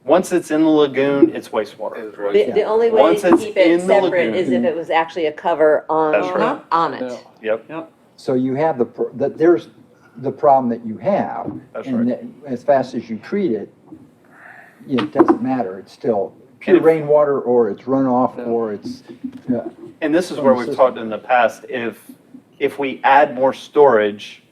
Once it's in the lagoon, it's wastewater. The only way Once to it's keep it in the separate lagoon. is if it was actually a cover That's right. on it. Yep, So you have there's the problem that you have. That's And right. that as fast as you treat it, it doesn't matter. It's still pure And if- rainwater, or it's runoff, or it's, and this is where we've talked in the past, if we add more storage,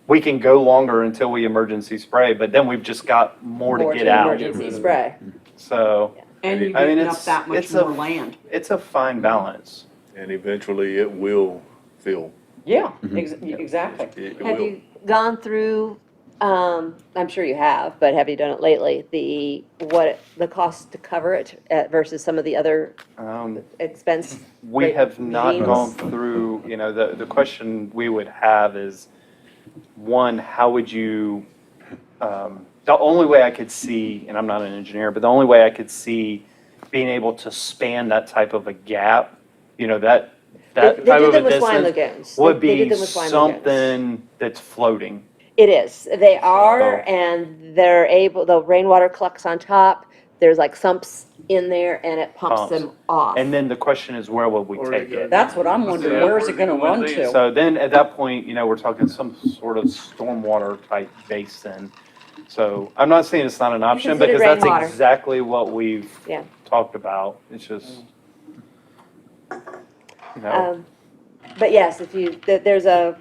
we can go longer until we emergency spray, but then we've just got more to get out. Emergency spray. So, and you're I mean, getting up it's- that much it's a- more land. it's a fine balance. And eventually it will fill. Yeah, exactly. It Have will. you gone through, I'm sure you have, but have you done it lately? The cost to cover it versus some of the other expense? We Rate have not meetings. gone through, the question we would have is, one, how would you, the only way I could see, and I'm not an engineer, but the only way I could see being able to span that type of a gap, that They type did of a them with swine distance lagoons. would They did be them with swine lagoons. something that's floating. It is. They are, So- and they're able, the rainwater collects on top. There's like sumps in there and it pumps Pumps. them off. And then the question is, where would we Or take they go- it? That's what I'm wondering, Yeah, where's it gonna where run you to? So then at that point, we're talking some sort of stormwater type basin. So I'm not saying it's not an option consider because that's rainwater. exactly what we've Yeah. talked about. It's just, But yes, there's up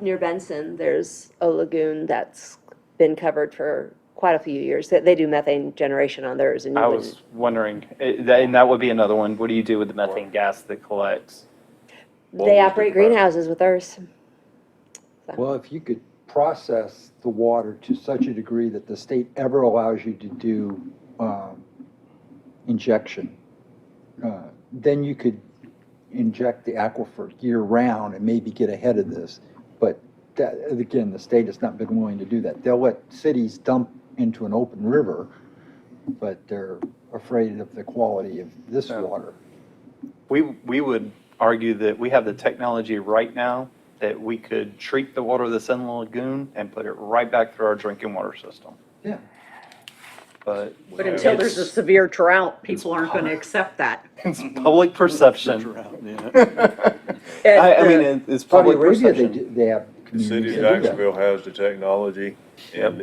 near Benson, there's a lagoon that's been covered for quite a few years. They do methane generation on theirs and you I wouldn't. was wondering, and that would be another one. What do you do with the methane gas that collects? They operate greenhouses with ours. well, if you could process the water to such a degree that the state ever allows you to do injection, then you could inject the aquifer year-round and maybe get ahead of this. But that, again, the state has not been willing to do that. They'll let cities dump into an open river, but they're afraid of the quality of this water. We would argue that we have the technology right now that we could treat the water that's in the lagoon and put it right back through our drinking water system. Yeah. But But until there's a it's- severe drought, people aren't gonna accept that. it's public perception. At I mean, the- it's Saudi public Arabia, perception. they have The city communities of that do that. Jacksonville has the technology and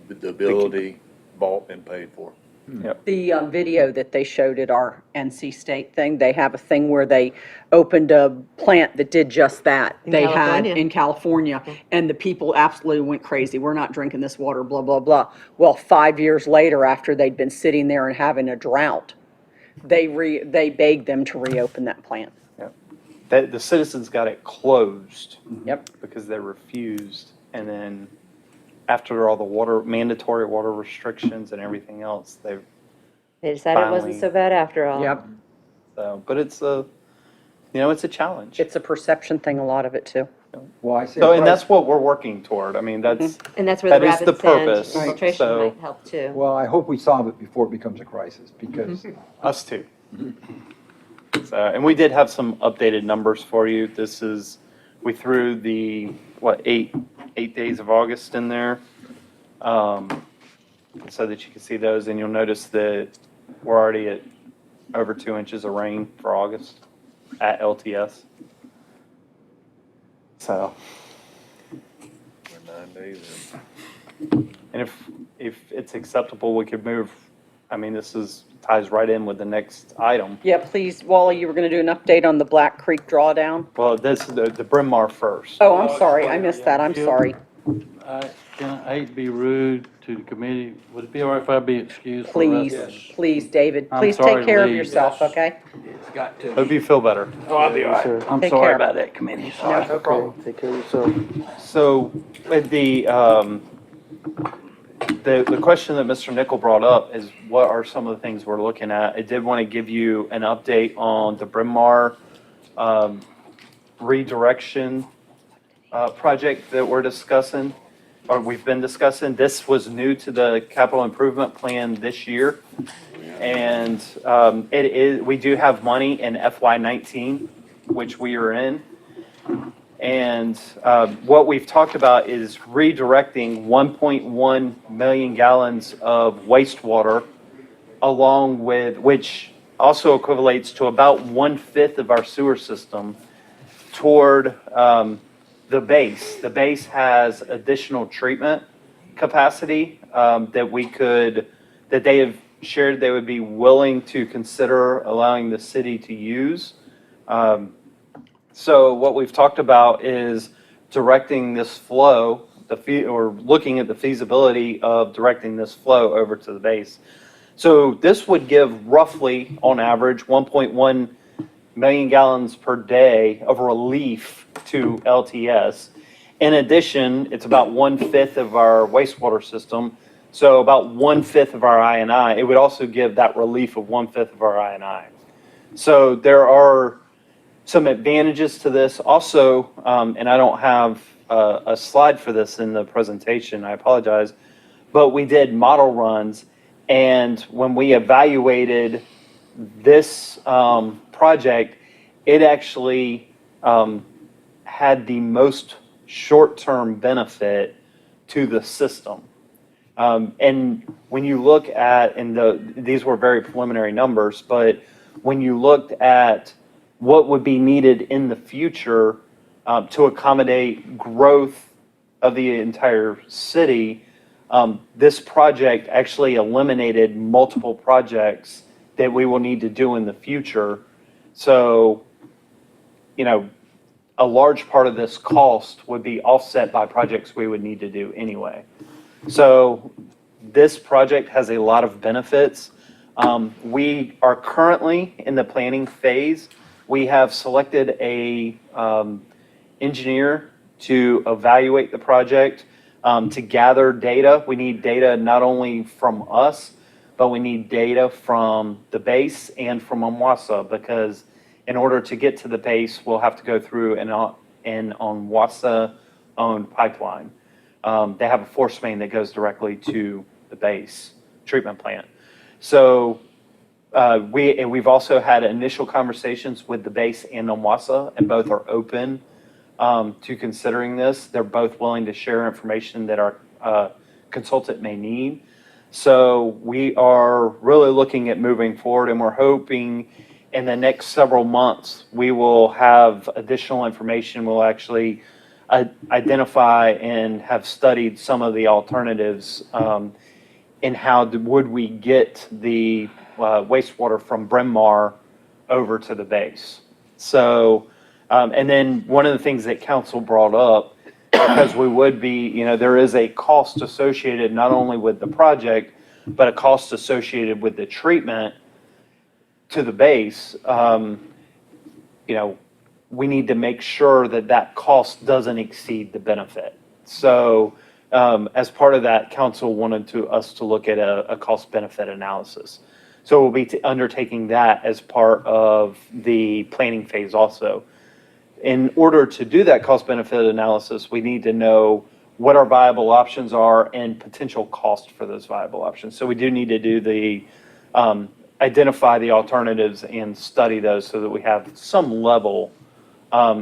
the ability bought and paid for. The video that they showed at our NC State thing, they have a thing where they opened a plant that did just that. In They had California. in California, and the people absolutely went crazy. We're not drinking this water, blah, blah, blah. Well, 5 years later, after they'd been sitting there and having a drought, they begged them to reopen that plant. The citizens got it closed Yep. because they refused. And then after all the mandatory water restrictions and everything else, They decided it wasn't Finally. so bad after all. Yep. but it's it's a challenge. It's a perception thing, a lot of it too. Well, I say. So, and price- that's what we're working toward. I mean, that's, And that's where the That is the rapid sand purpose. Right. infiltration So- might help too. Well, I hope we solve it before it becomes a crisis, because us too. So, and we did have some updated numbers for you. We threw the, 8 days of August in there, so that you can see those, and you'll notice that we're already at over 2 inches of rain for August at LTS. So, For 9 days. and if it's acceptable, we could move, this ties right in with the next item. Yeah, please, Wally, you were gonna do an update on the Black Creek drawdown? Well, this is the Bryn Mawr first. Oh, I'm sorry, I missed that, I'm sorry. I hate to be rude to the committee. Would it be all right if I be excused for the rest Please, of it? please, David, I'm please sorry take to care of leave. yourself, okay? It's got to. Hope you feel better. Oh, I'll be all right. I'm Take sorry care. about that committee, sorry. No problem. Take care of yourself. So, with the the question that Mr. Nickel brought up is what are some of the things we're looking at? I did want to give you an update on the Bryn Mawr redirection project that we're discussing, or we've been discussing. This was new to the capital improvement plan this year. And we do have money in FY19, which we are in. And what we've talked about is redirecting 1.1 million gallons of wastewater along with, which also equivalates to about 1/5 of our sewer system toward the base. The base has additional treatment capacity that they have shared they would be willing to consider allowing the city to use. So what we've talked about is directing this flow, or looking at the feasibility of directing this flow over to the base. So this would give roughly, on average, 1.1 million gallons per day of relief to LTS. In addition, it's about 1/5 of our wastewater system, so about 1/5 of our I&I. It would also give that relief of 1/5 of our I&I. So there are some advantages to this also, and I don't have a slide for this in the presentation, I apologize, but we did model runs, and when we evaluated this project, it actually had the most short-term benefit to the system. And when you look at, these were very preliminary numbers, but when you looked at what would be needed in the future to accommodate growth of the entire city, this project actually eliminated multiple projects that we will need to do in the future. So, a large part of this cost would be offset by projects we would need to do anyway. So this project has a lot of benefits. We are currently in the planning phase. We have selected a engineer to evaluate the project, to gather data. We need data not only from us, but we need data from the base and from ONWASA, because in order to get to the base, we'll have to go through an ONWASA-owned pipeline. They have a force main that goes directly to the base treatment plant. So we've also had initial conversations with the base and ONWASA, and both are open to considering this. They're both willing to share information that our consultant may need. So we are really looking at moving forward, and we're hoping in the next several months we will have additional information. We'll actually identify and have studied some of the alternatives in how would we get the wastewater from Bryn Mawr over to the base. So, and then one of the things that council brought up, because we would be, there is a cost associated not only with the project, but a cost associated with the treatment to the base. We need to make sure that that cost doesn't exceed the benefit. So as part of that, council wanted us to look at a cost benefit analysis. So we'll be undertaking that as part of the planning phase also. In order to do that cost benefit analysis, we need to know what our viable options are and potential cost for those viable options. So we do need to do the identify the alternatives and study those so that we have some level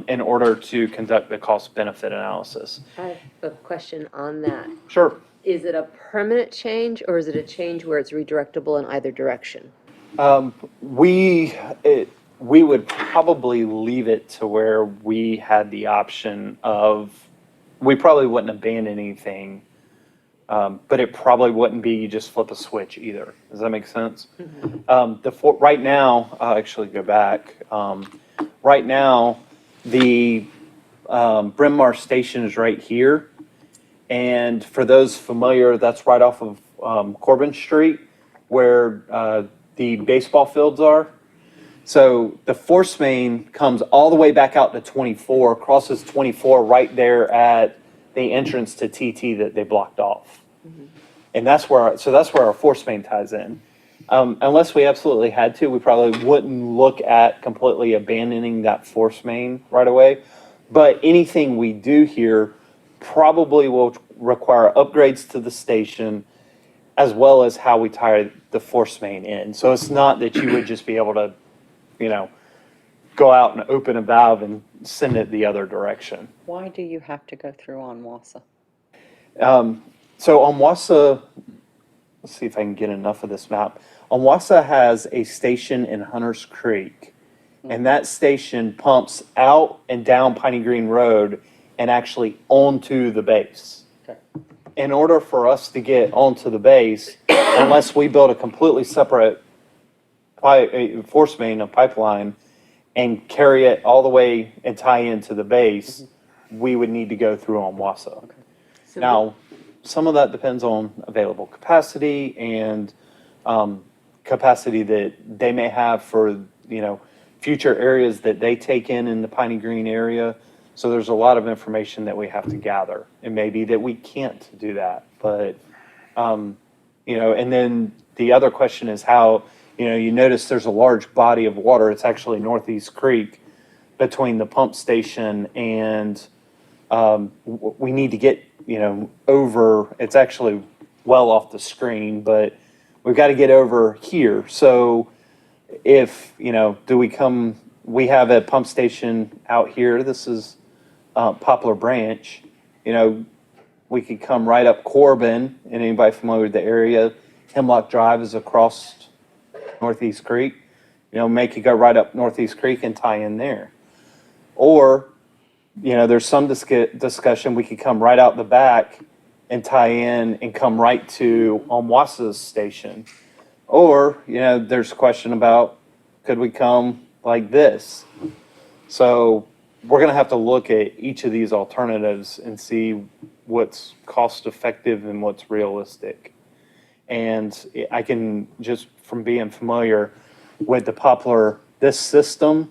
in order to conduct the cost benefit analysis. I have a question on that. Sure. Is it a permanent change, or is it a change where it's redirectable in either direction? We would probably leave it to where we had the option of, we probably wouldn't abandon anything, but it probably wouldn't be you just flip a switch either. Does that make sense? Mm-hmm. Right now, I'll actually go back. Right now, the Bryn Mawr station is right here. And for those familiar, that's right off of Corbin Street, where the baseball fields are. So the force main comes all the way back out to 24, crosses 24 right there at the entrance to TT that they blocked off. Mm-hmm. And that's where, that's where our force main ties in. Unless we absolutely had to, we probably wouldn't look at completely abandoning that force main right away. But anything we do here probably will require upgrades to the station as well as how we tie the force main in. So it's not that you would just be able to, go out and open a valve and send it the other direction. Why do you have to go through on Wassa? So Onwassa, let's see if I can get enough of this map. Onwassa has a station in Hunters Creek, and that station pumps out and down Piney Green Road and actually onto the base. Okay. In order for us to get onto the base, unless we build a completely separate force main, a pipeline, and carry it all the way and tie into the base, we would need to go through Onwassa. So Now, some of that depends on available capacity and capacity that they may have for, future areas that they take in the Piney Green area. So there's a lot of information that we have to gather. It may be that we can't do that, but, and then the other question is how, you notice there's a large body of water. It's actually Northeast Creek between the pump station and we need to get, over, it's actually well off the screen, but we've got to get over here. So if, we have a pump station out here. This is Poplar Branch. We could come right up Corbin, and anybody familiar with the area, Hemlock Drive is across Northeast Creek. Make it go right up Northeast Creek and tie in there. Or, there's some discussion, we could come right out the back and tie in and come right to Onwassa's station. Or, there's a question about, could we come like this? So we're going to have to look at each of these alternatives and see what's cost effective and what's realistic. And I can, just from being familiar with the Poplar, this system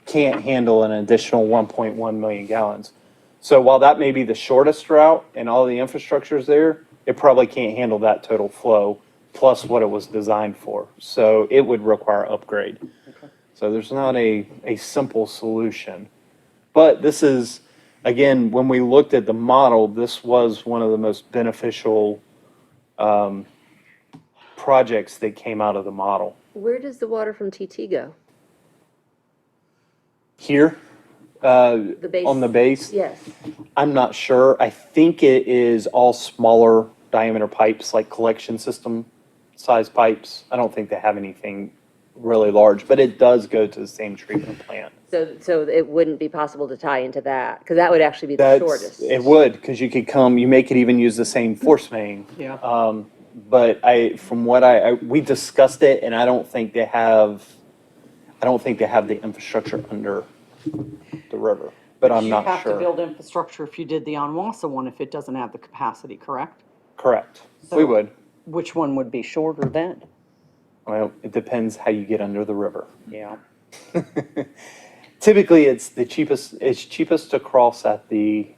can't handle an additional 1.1 million gallons. So while that may be the shortest route and all the infrastructure is there, it probably can't handle that total flow plus what it was designed for. So it would require upgrade. Okay. So there's not a simple solution. But this is, again, when we looked at the model, this was one of the most beneficial projects that came out of the model. Where does the water from TT go? Here, The base? on the base, Yes. I'm not sure. I think it is all smaller diameter pipes, like collection system size pipes. I don't think they have anything really large, but it does go to the same treatment plant. So it wouldn't be possible to tie into that, because that would actually be the shortest. It would, because you could come, you may could even use the same force main. Yeah. But we discussed it, and I don't think they have the infrastructure under the river, but I'm not You have to sure. build infrastructure if you did the Onwassa one, if it doesn't have the capacity, correct? Correct. We So- would. Which one would be shorter then? Well, it depends how you get under the river. Yeah. Typically, it's cheapest to cross at the,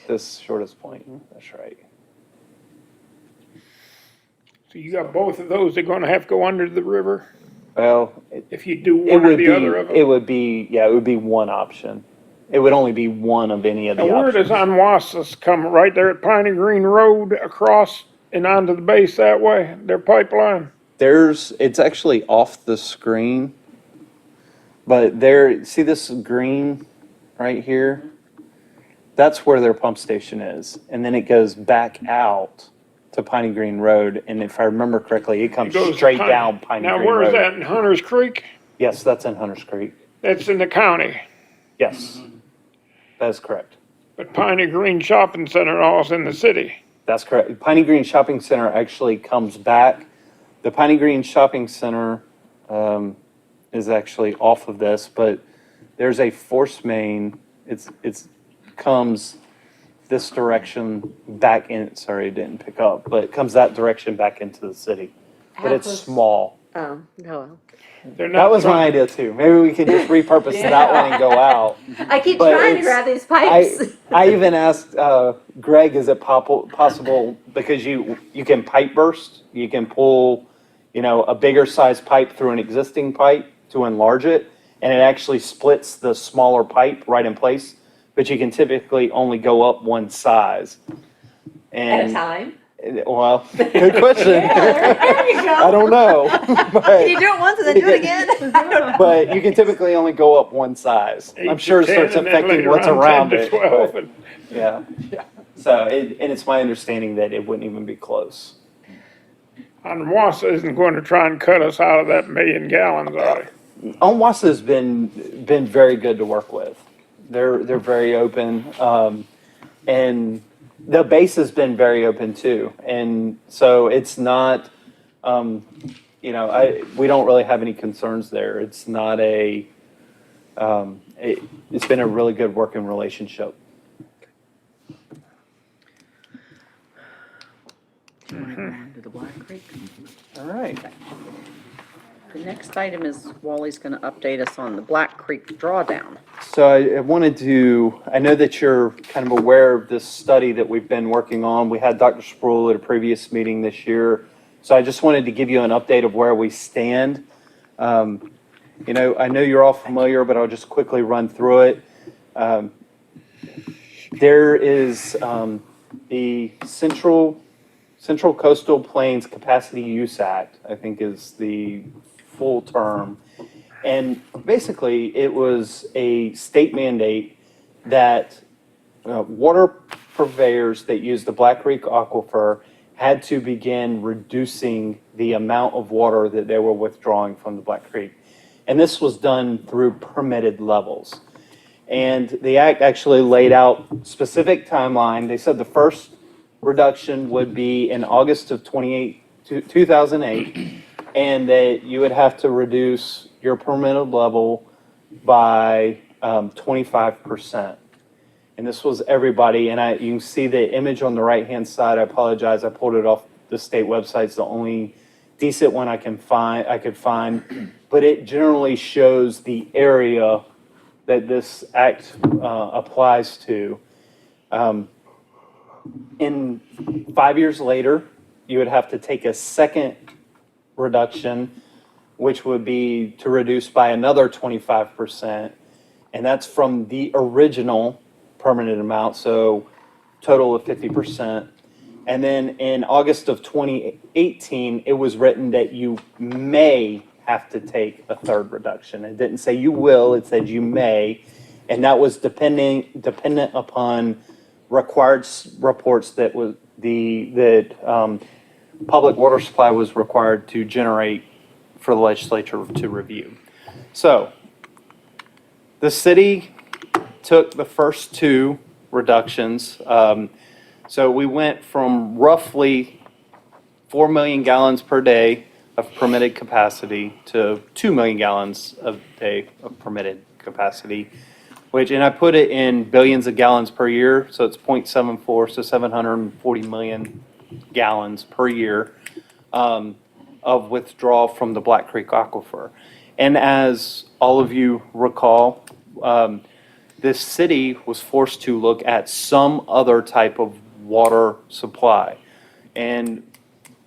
this shortest point. That's right. So you got both of those, they're gonna have to go under the river Well, if you do it one or would the be, other of them? it would be one option. It would only be one of any of the Now, where does options. Onwassa's come, right there at Piney Green Road across and onto the base that way, their pipeline? It's actually off the screen, but see this green right here? That's where their pump station is. And then it goes back out to Piney Green Road. And if I remember correctly, it comes Goes to straight down Piney Now, Green where is Road. that, in Hunters Creek? Yes, that's in Hunters Creek. That's in the county, Yes, that is correct. but Piney Green Shopping Center all's in the city. That's correct. Piney Green Shopping Center actually comes back. The Piney Green Shopping Center is actually off of this, but there's a force main. It's comes this direction back in. Sorry, it didn't pick up, but it comes that direction back into the city. But it's small. No. They're That not was my trying- idea too. Maybe we could just repurpose that one and go out. I keep But trying to it's- grab these pipes. I even asked Greg, is it possible, because you can pipe burst, you can pull, a bigger size pipe through an existing pipe to enlarge it, and it actually splits the smaller pipe right in place, but you can typically only go up one size. At a And time? well, good question. There you go. I don't know. Can you do it once and then do it again? I don't know. But you can typically only go up one size. 8 I'm to sure it 10, starts and then affecting later what's on around 10 to it. 12, but- and Yeah. So, and it's my understanding that it wouldn't even be close. and Wassa isn't going to try and cut us out of that 1,000,000 gallons, are they? Onwasa's been very good to work with. They're very open, and the base has been very open too. And so it's not, we don't really have any concerns there. It's not it's been a really good working relationship. Do you want to go on to the Black Creek? All right. The next item is Wally's going to update us on the Black Creek drawdown. So I wanted to, I know that you're kind of aware of this study that we've been working on. We had Dr. Sproul at a previous meeting this year. So I just wanted to give you an update of where we stand. I know you're all familiar, but I'll just quickly run through it. There is the Central Coastal Plains Capacity Use Act, I think is the full term. And basically, it was a state mandate that water purveyors that use the Black Creek Aquifer had to begin reducing the amount of water that they were withdrawing from the Black Creek. And this was done through permitted levels. And the act actually laid out specific timeline. They said the first reduction would be in August of 2008, and that you would have to reduce your permitted level by 25%. And this was everybody, and you can see the image on the right-hand side. I apologize, I pulled it off the state website. It's the only decent one I could find, but it generally shows the area that this act applies to. In 5 years later, you would have to take a second reduction, which would be to reduce by another 25%. And that's from the original permanent amount, so total of 50%. And then in August of 2018, it was written that you may have to take a third reduction. It didn't say you will, it said you may. And that was dependent upon required reports that public water supply was required to generate for the legislature to review. So the city took the first two reductions. So we went from roughly 4 million gallons per day of permitted capacity to 2 million gallons a day of permitted capacity, and I put it in billions of gallons per year, so it's 0.74, so 740 million gallons per year of withdrawal from the Black Creek Aquifer. And as all of you recall, this city was forced to look at some other type of water supply. And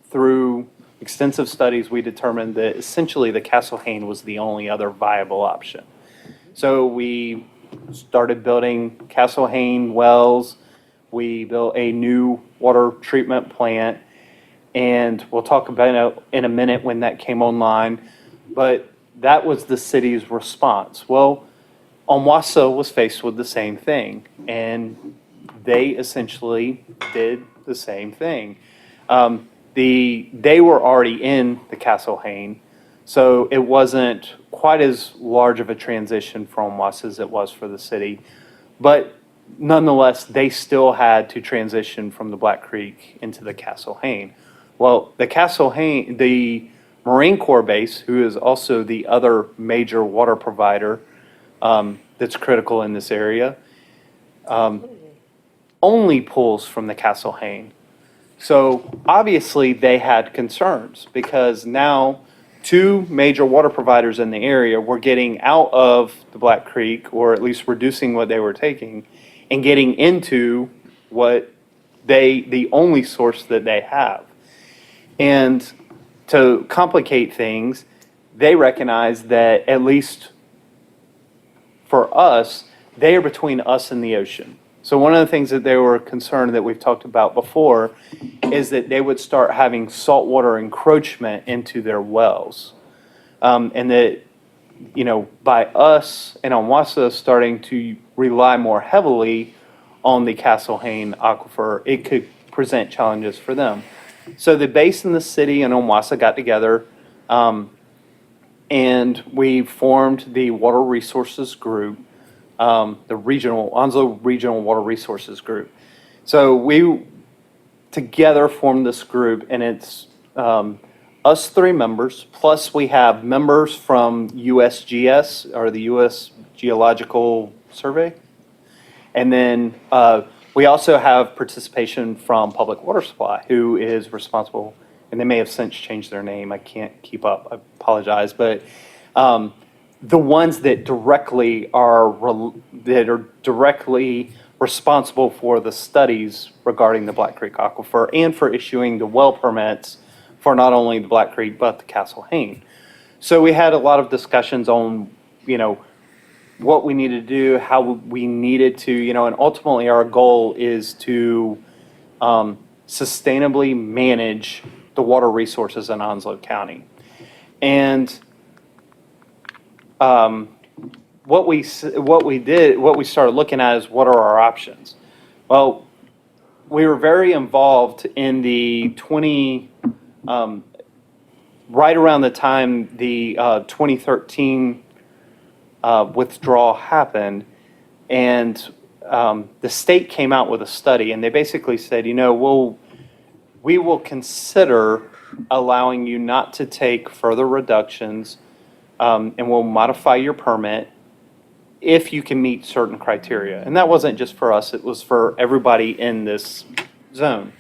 through extensive studies, we determined that essentially the Castle Hayne was the only other viable option. So we started building Castle Hayne wells. We built a new water treatment plant, and we'll talk about it in a minute when that came online. But that was the city's response. Well, Onwassa was faced with the same thing, and they essentially did the same thing. They were already in the Castle Hayne, so it wasn't quite as large of a transition for Onwassa as it was for the city. But nonetheless, they still had to transition from the Black Creek into the Castle Hayne. Well, the Castle Hayne, the Marine Corps base, who is also the other major water provider that's critical in this area, only pulls from the Castle Hayne. So obviously they had concerns because now two major water providers in the area were getting out of the Black Creek, or at least reducing what they were taking, and getting into what the only source that they have. And to complicate things, they recognize that, at least for us, they are between us and the ocean. So one of the things that they were concerned, that we've talked about before, is that they would start having saltwater encroachment into their wells. And that, by us and Onwassa starting to rely more heavily on the Castle Hayne aquifer, it could present challenges for them. So the base in the city and Onwassa got together, and we formed the Water Resources Group, the Onslow Regional Water Resources Group. So we together formed this group, and it's us three members, plus we have members from USGS, or the U.S. Geological Survey. And then we also have participation from Public Water Supply, who is responsible, and they may have since changed their name. I can't keep up. I apologize. But the ones that are directly responsible for the studies regarding the Black Creek aquifer, and for issuing the well permits for not only the Black Creek but the Castle Hayne. So we had a lot of discussions on, what we needed to do, how we needed to, and ultimately our goal is to sustainably manage the water resources in Onslow County. And what we started looking at is, what are our options? Well, we were very involved in the right around the time the 2013 withdrawal happened, and the state came out with a study, and they basically said, we will consider allowing you not to take further reductions, and we'll modify your permit if you can meet certain criteria. And that wasn't just for us, it was for everybody in this zone.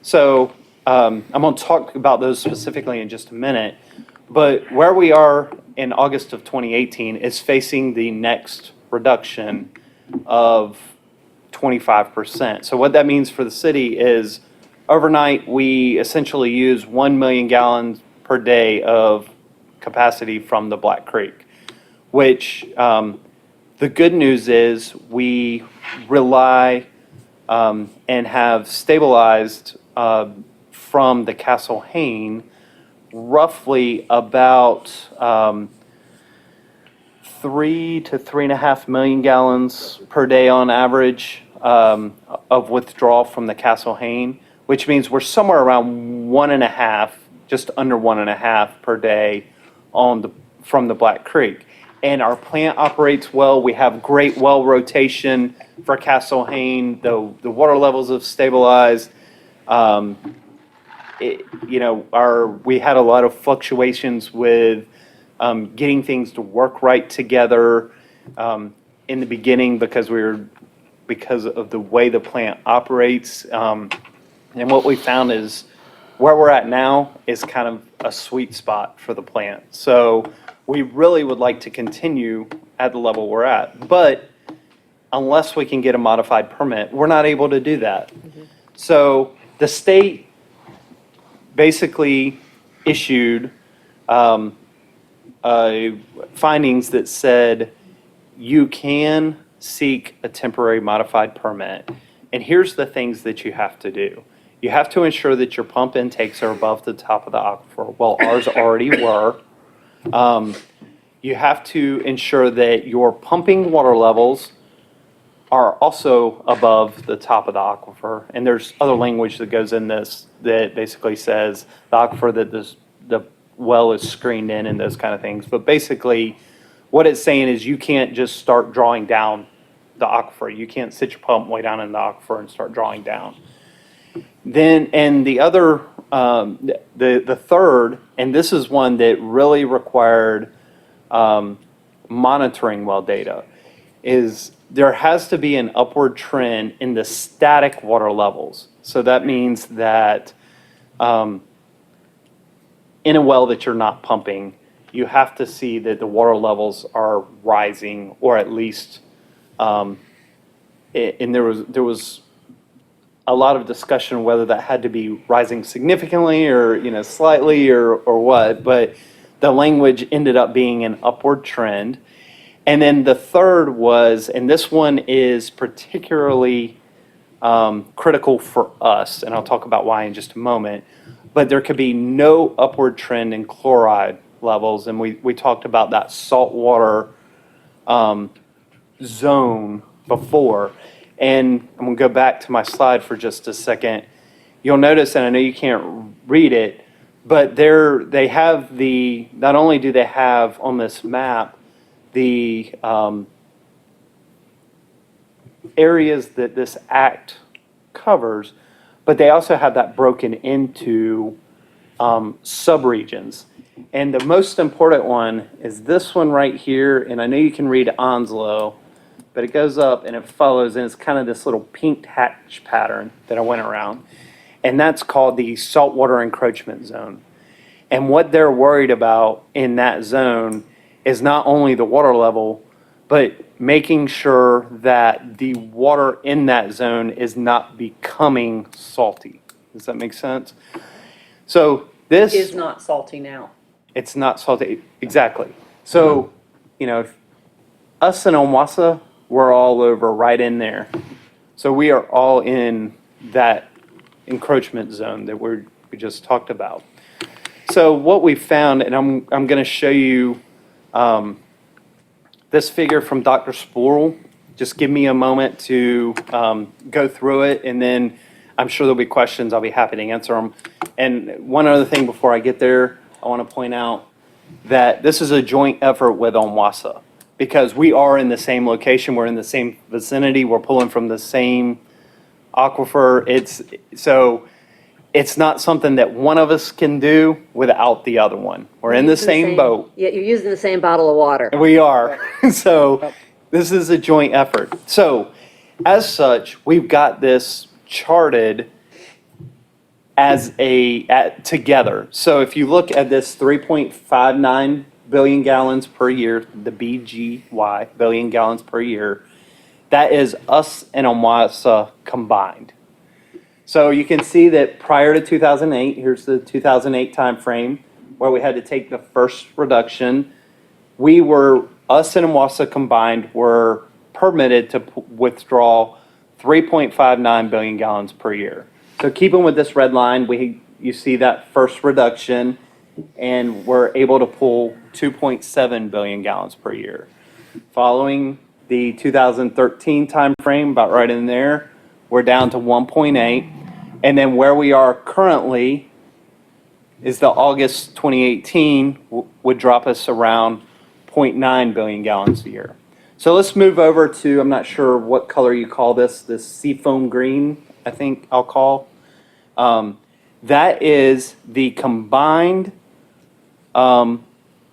So I'm going to talk about those specifically in just a minute. But where we are in August of 2018 is facing the next reduction of 25%. So what that means for the city is, overnight, we essentially use 1 million gallons per day of capacity from the Black Creek, which the good news is we rely and have stabilized from the Castle Hayne roughly about 3 to 3.5 million gallons per day on average of withdrawal from the Castle Hayne, which means we're somewhere around 1.5, just under 1.5 per day from the Black Creek. And our plant operates well. We have great well rotation for Castle Hayne. The water levels have stabilized. We had a lot of fluctuations with getting things to work right together in the beginning because of the way the plant operates. And what we found is where we're at now is kind of a sweet spot for the plant. So we really would like to continue at the level we're at. But unless we can get a modified permit, we're not able to do that. Mm-hmm. So the state basically issued findings that said you can seek a temporary modified permit. And here's the things that you have to do. You have to ensure that your pump intakes are above the top of the aquifer. Well, ours already were. You have to ensure that your pumping water levels are also above the top of the aquifer. And there's other language that goes in this that basically says the aquifer that the well is screened in and those kind of things. But basically, what it's saying is you can't just start drawing down the aquifer. You can't sit your pump way down in the aquifer and start drawing down. Then, and the other, the third, and this is one that really required monitoring well data, is there has to be an upward trend in the static water levels. So that means that in a well that you're not pumping, you have to see that the water levels are rising, or at least, and there was a lot of discussion whether that had to be rising significantly or, slightly or what, but the language ended up being an upward trend. And then the third was, and this one is particularly critical for us, and I'll talk about why in just a moment, but there could be no upward trend in chloride levels, and we talked about that saltwater zone before. And I'm going to go back to my slide for just a second. You'll notice, and I know you can't read it, but they have not only do they have on this map the areas that this act covers, but they also have that broken into subregions. And the most important one is this one right here, and I know you can read Onslow, but it goes up and it follows, and it's kind of this little pink hatch pattern that I went around. And that's called the saltwater encroachment zone. And what they're worried about in that zone is not only the water level, but making sure that the water in that zone is not becoming salty. Does that make sense? So this Is not salty now. it's not salty, exactly. So, us in Omwassa, we're all over right in there. So we are all in that encroachment zone that we just talked about. So what we found, and I'm going to show you this figure from Dr. Spool. Just give me a moment to go through it, and then I'm sure there'll be questions. I'll be happy to answer them. And one other thing before I get there, I want to point out that this is a joint effort with Omwassa, because we are in the same location, we're in the same vicinity, we're pulling from the same aquifer. It's not something that one of us can do without the other one. We're in the same boat. Yeah, you're using the same bottle of water. We are. So this is a joint effort. So as such, we've got this charted as together. So if you look at this 3.59 billion gallons per year, the BGY, billion gallons per year, that is us and Omwassa combined. So you can see that prior to 2008, here's the 2008 timeframe where we had to take the first reduction. Us and Omwassa combined were permitted to withdraw 3.59 billion gallons per year. So keeping with this red line, you see that first reduction, and we're able to pull 2.7 billion gallons per year. Following the 2013 timeframe, about right in there, we're down to 1.8. And then where we are currently is the August 2018 would drop us around 0.9 billion gallons a year. So let's move over to, I'm not sure what color you call this seafoam green, I think I'll call. That is the combined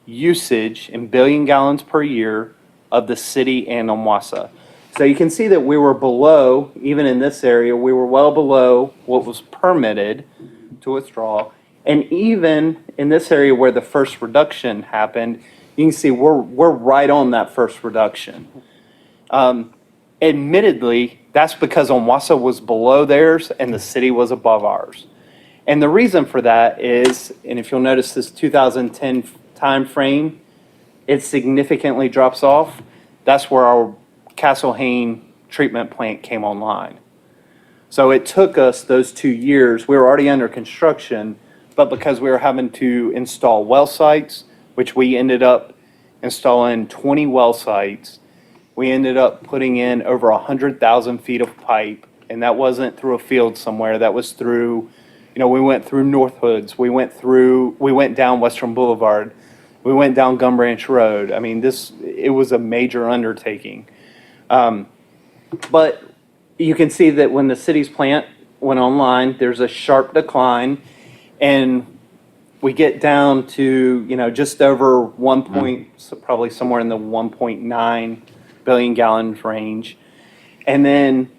usage in billion gallons per year of the city and Omwassa. So you can see that we were below, even in this area, we were well below what was permitted to withdraw. And even in this area where the first reduction happened, you can see we're right on that first reduction. Admittedly, that's because Omwassa was below theirs and the city was above ours. And the reason for that is, and if you'll notice this 2010 time frame, it significantly drops off. That's where our Castle Hayne treatment plant came online. So it took us those 2 years. We were already under construction, but because we were having to install well sites, which we ended up installing 20 well sites, we ended up putting in over 100,000 feet of pipe, and that wasn't through a field somewhere. That was through, we went through North Hoods, we went down Western Boulevard, we went down Gum Branch Road. I mean, it was a major undertaking. But you can see that when the city's plant went online, there's a sharp decline, and we get down to, just over probably somewhere in the 1.9 billion gallons range. And then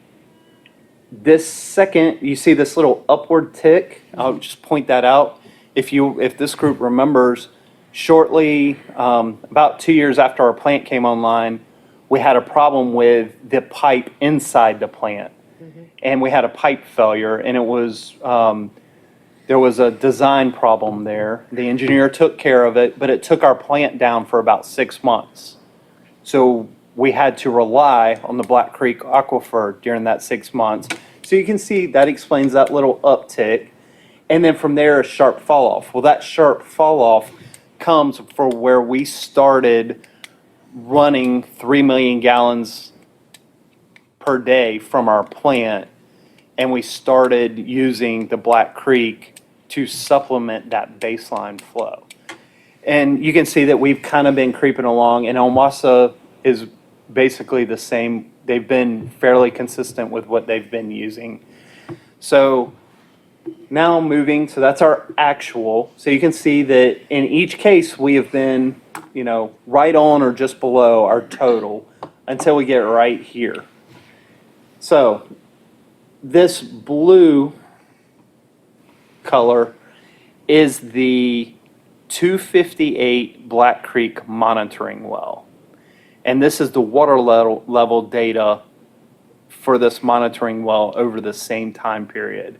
this second, you see this little upward tick, I'll just point that out. if this group remembers, shortly, about 2 years after our plant came online, we had a problem with the pipe inside the plant. And we had a pipe failure, and it was, there was a design problem there. The engineer took care of it, but it took our plant down for about 6 months. So we had to rely on the Black Creek aquifer during that 6 months. So you can see that explains that little uptick. And then from there, a sharp fall off. Well, that sharp fall off comes for where we started running 3 million gallons per day from our plant. And we started using the Black Creek to supplement that baseline flow. And you can see that we've kind of been creeping along, and Omasa is basically the same. They've been fairly consistent with what they've been using. So now moving, so that's our actual. So you can see that in each case, we have been, right on or just below our total until we get right here. So this blue color is the 258 Black Creek monitoring well. And this is the water level data for this monitoring well over the same time period.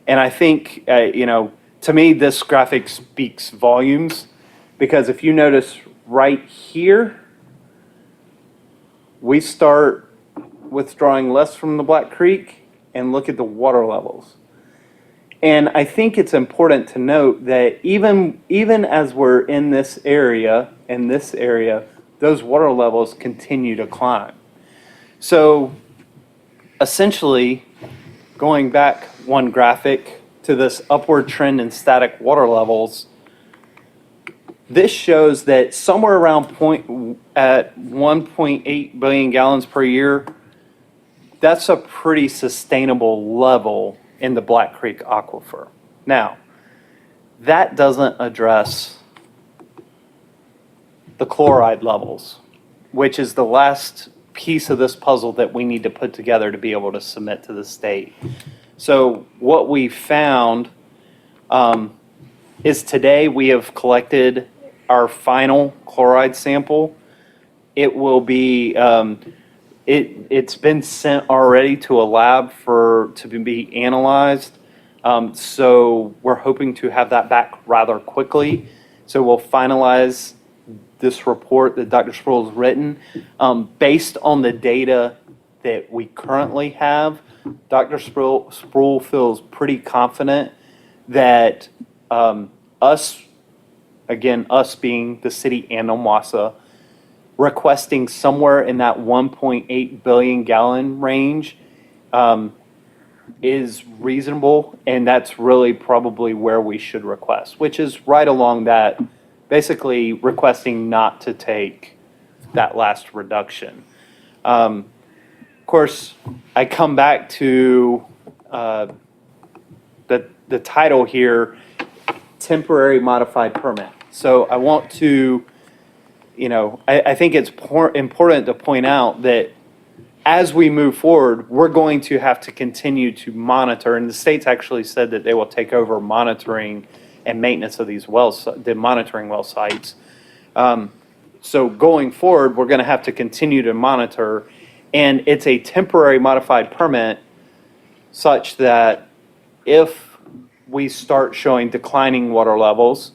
And I think, to me, this graphic speaks volumes, because if you notice right here, we start withdrawing less from the Black Creek, and look at the water levels. And I think it's important to note that even as we're in this area, those water levels continue to climb. So essentially, going back one graphic to this upward trend in static water levels, this shows that somewhere around at 1.8 billion gallons per year, that's a pretty sustainable level in the Black Creek aquifer. Now, that doesn't address the chloride levels, which is the last piece of this puzzle that we need to put together to be able to submit to the state. So what we found is today we have collected our final chloride sample. It will be, it's been sent already to a lab to be analyzed. So we're hoping to have that back rather quickly. So we'll finalize this report that Dr. Sproul's written. Based on the data that we currently have, Dr. Sproul feels pretty confident that us being the city and Omasa, requesting somewhere in that 1.8 billion gallon range is reasonable, and that's really probably where we should request, which is right along that, basically requesting not to take that last reduction. Of course, I come back to the title here, temporary modified permit. So I want to, I think it's important to point out that as we move forward, we're going to have to continue to monitor, and the state's actually said that they will take over monitoring and maintenance of these wells, the monitoring well sites. So going forward, we're going to have to continue to monitor, and it's a temporary modified permit such that if we start showing declining water levels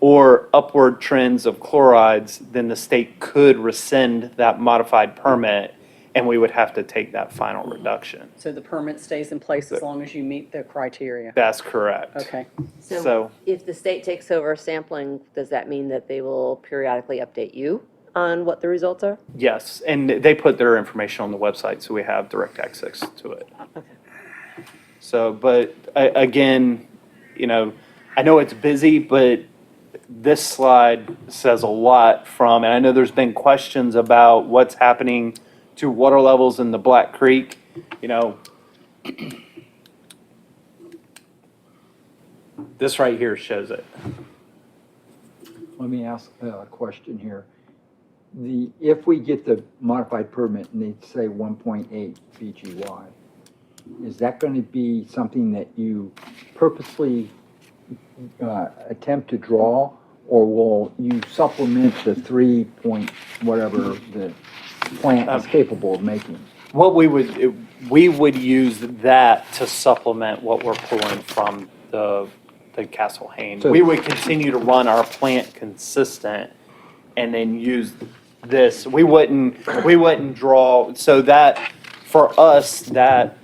or upward trends of chlorides, then the state could rescind that modified permit, and we would have to take that final reduction. So the permit stays in place as long as you meet the criteria? That's correct. Okay. So if the state takes over sampling, does that mean that they will periodically update you on what the results are? Yes, and they put their information on the website, so we have direct access to it. Okay. So, but again, I know it's busy, but this slide says a lot and I know there's been questions about what's happening to water levels in the Black Creek. This right here shows it. Let me ask a question here. If we get the modified permit and they say 1.8 BGY, is that going to be something that you purposely attempt to draw, or will you supplement the 3 point whatever the plant is capable of making? What we would use that to supplement what we're pulling from the Castle Hayne. So- We would continue to run our plant consistent and then use this. We wouldn't draw, so that, for us, that,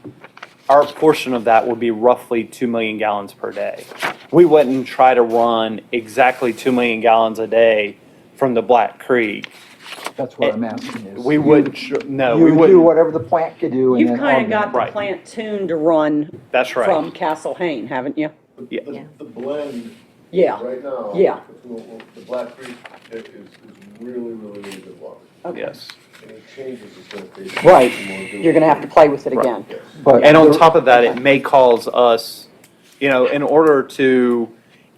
our portion of that would be roughly 2 million gallons per day. We wouldn't try to run exactly 2 million gallons a day from the Black Creek. That's what I'm asking is. We wouldn't, no, You we would do wouldn't. whatever the plant could do and You've then kind of got augment. the Right. plant tuned to run That's right. from Castle Hayne, haven't you? Yeah. The blend Yeah. right now. Yeah. The Black Creek is really, really good water. Okay. Yes. Any changes is gonna take. Right. some more doing. You're gonna have to play with it again. But And on top of that, it may cause us, in order to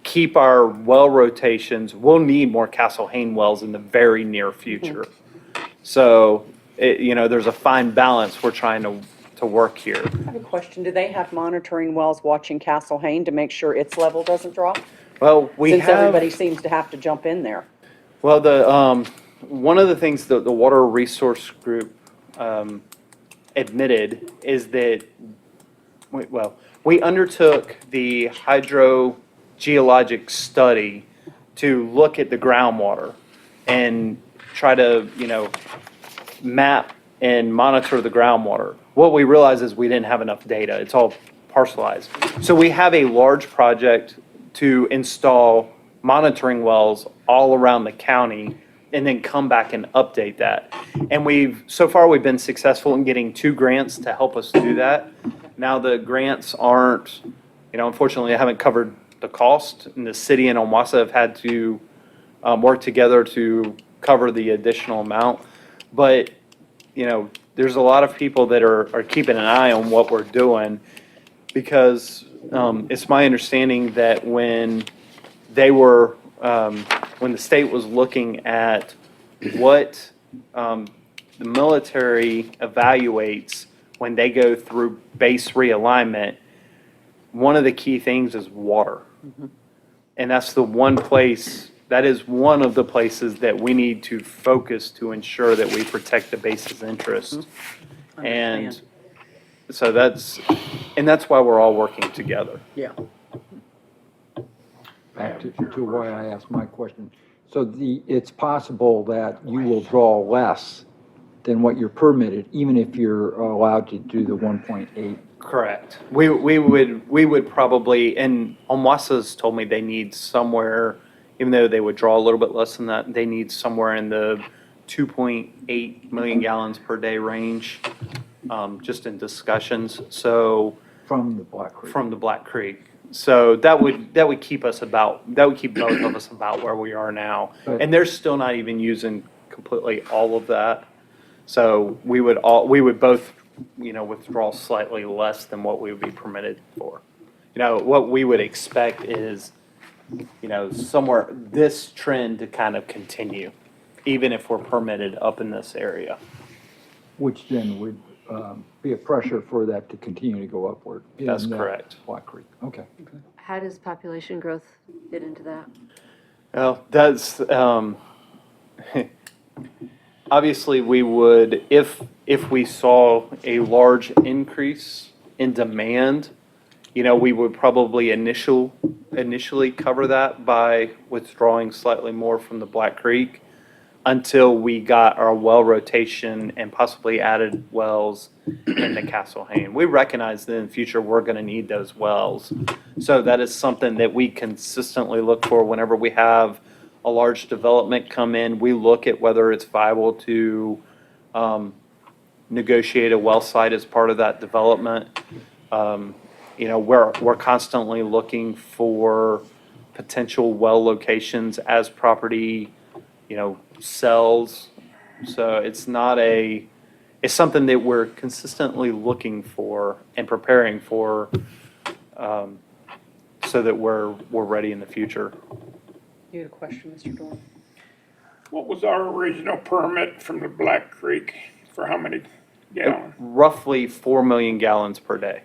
keep our well rotations, we'll need more Castle Hayne wells in the very near future. So, there's a fine balance we're trying to work here. I have a question. Do they have monitoring wells watching Castle Hayne to make sure its level doesn't drop? Well, we Since have. everybody seems to have to jump in there. Well, one of the things that the Water Resource Group admitted is that, we undertook the hydrogeologic study to look at the groundwater and try to, map and monitor the groundwater. What we realized is we didn't have enough data. It's all parcelized. So we have a large project to install monitoring wells all around the county and then come back and update that. And so far we've been successful in getting 2 grants to help us do that. Now the grants aren't, unfortunately, haven't covered the cost, and the city and Omwassa have had to work together to cover the additional amount. But, there's a lot of people that are keeping an eye on what we're doing, because it's my understanding that when the state was looking at what the military evaluates when they go through base realignment, one of the key things is water. And that is one of the places that we need to focus to ensure that we protect the base's interest. And Understand. so that's why we're all working together. Yeah. Back to why I asked my question. So it's possible that you will draw less than what you're permitted, even if you're allowed to do the 1.8. Correct. We would probably, and Omwassa's told me they need somewhere, even though they would draw a little bit less than that, they need somewhere in the 2.8 million gallons per day range, just in discussions. So From the Black Creek. from the Black Creek. So that would keep both of us about where we are now. But- And they're still not even using completely all of that. So we would both, withdraw slightly less than what we would be permitted for. What we would expect is, somewhere this trend to kind of continue, even if we're permitted up in this area. Which then would be a pressure for that to continue to go upward. in That's that correct. Black Creek, okay. How does population growth fit into that? Well, that's, obviously, we would, if we saw a large increase in demand, we would probably initially cover that by withdrawing slightly more from the Black Creek until we got our well rotation and possibly added wells in the Castle Hayne. We recognize that in the future, we're going to need those wells. So that is something that we consistently look for whenever we have a large development come in. We look at whether it's viable to negotiate a well site as part of that development. We're constantly looking for potential well locations as property, sells. So it's something that we're consistently looking for and preparing for, so that we're ready in the future. You had a question, Mr. Dorn? What was our original permit from the Black Creek for how many gallons? Roughly 4 million gallons per day.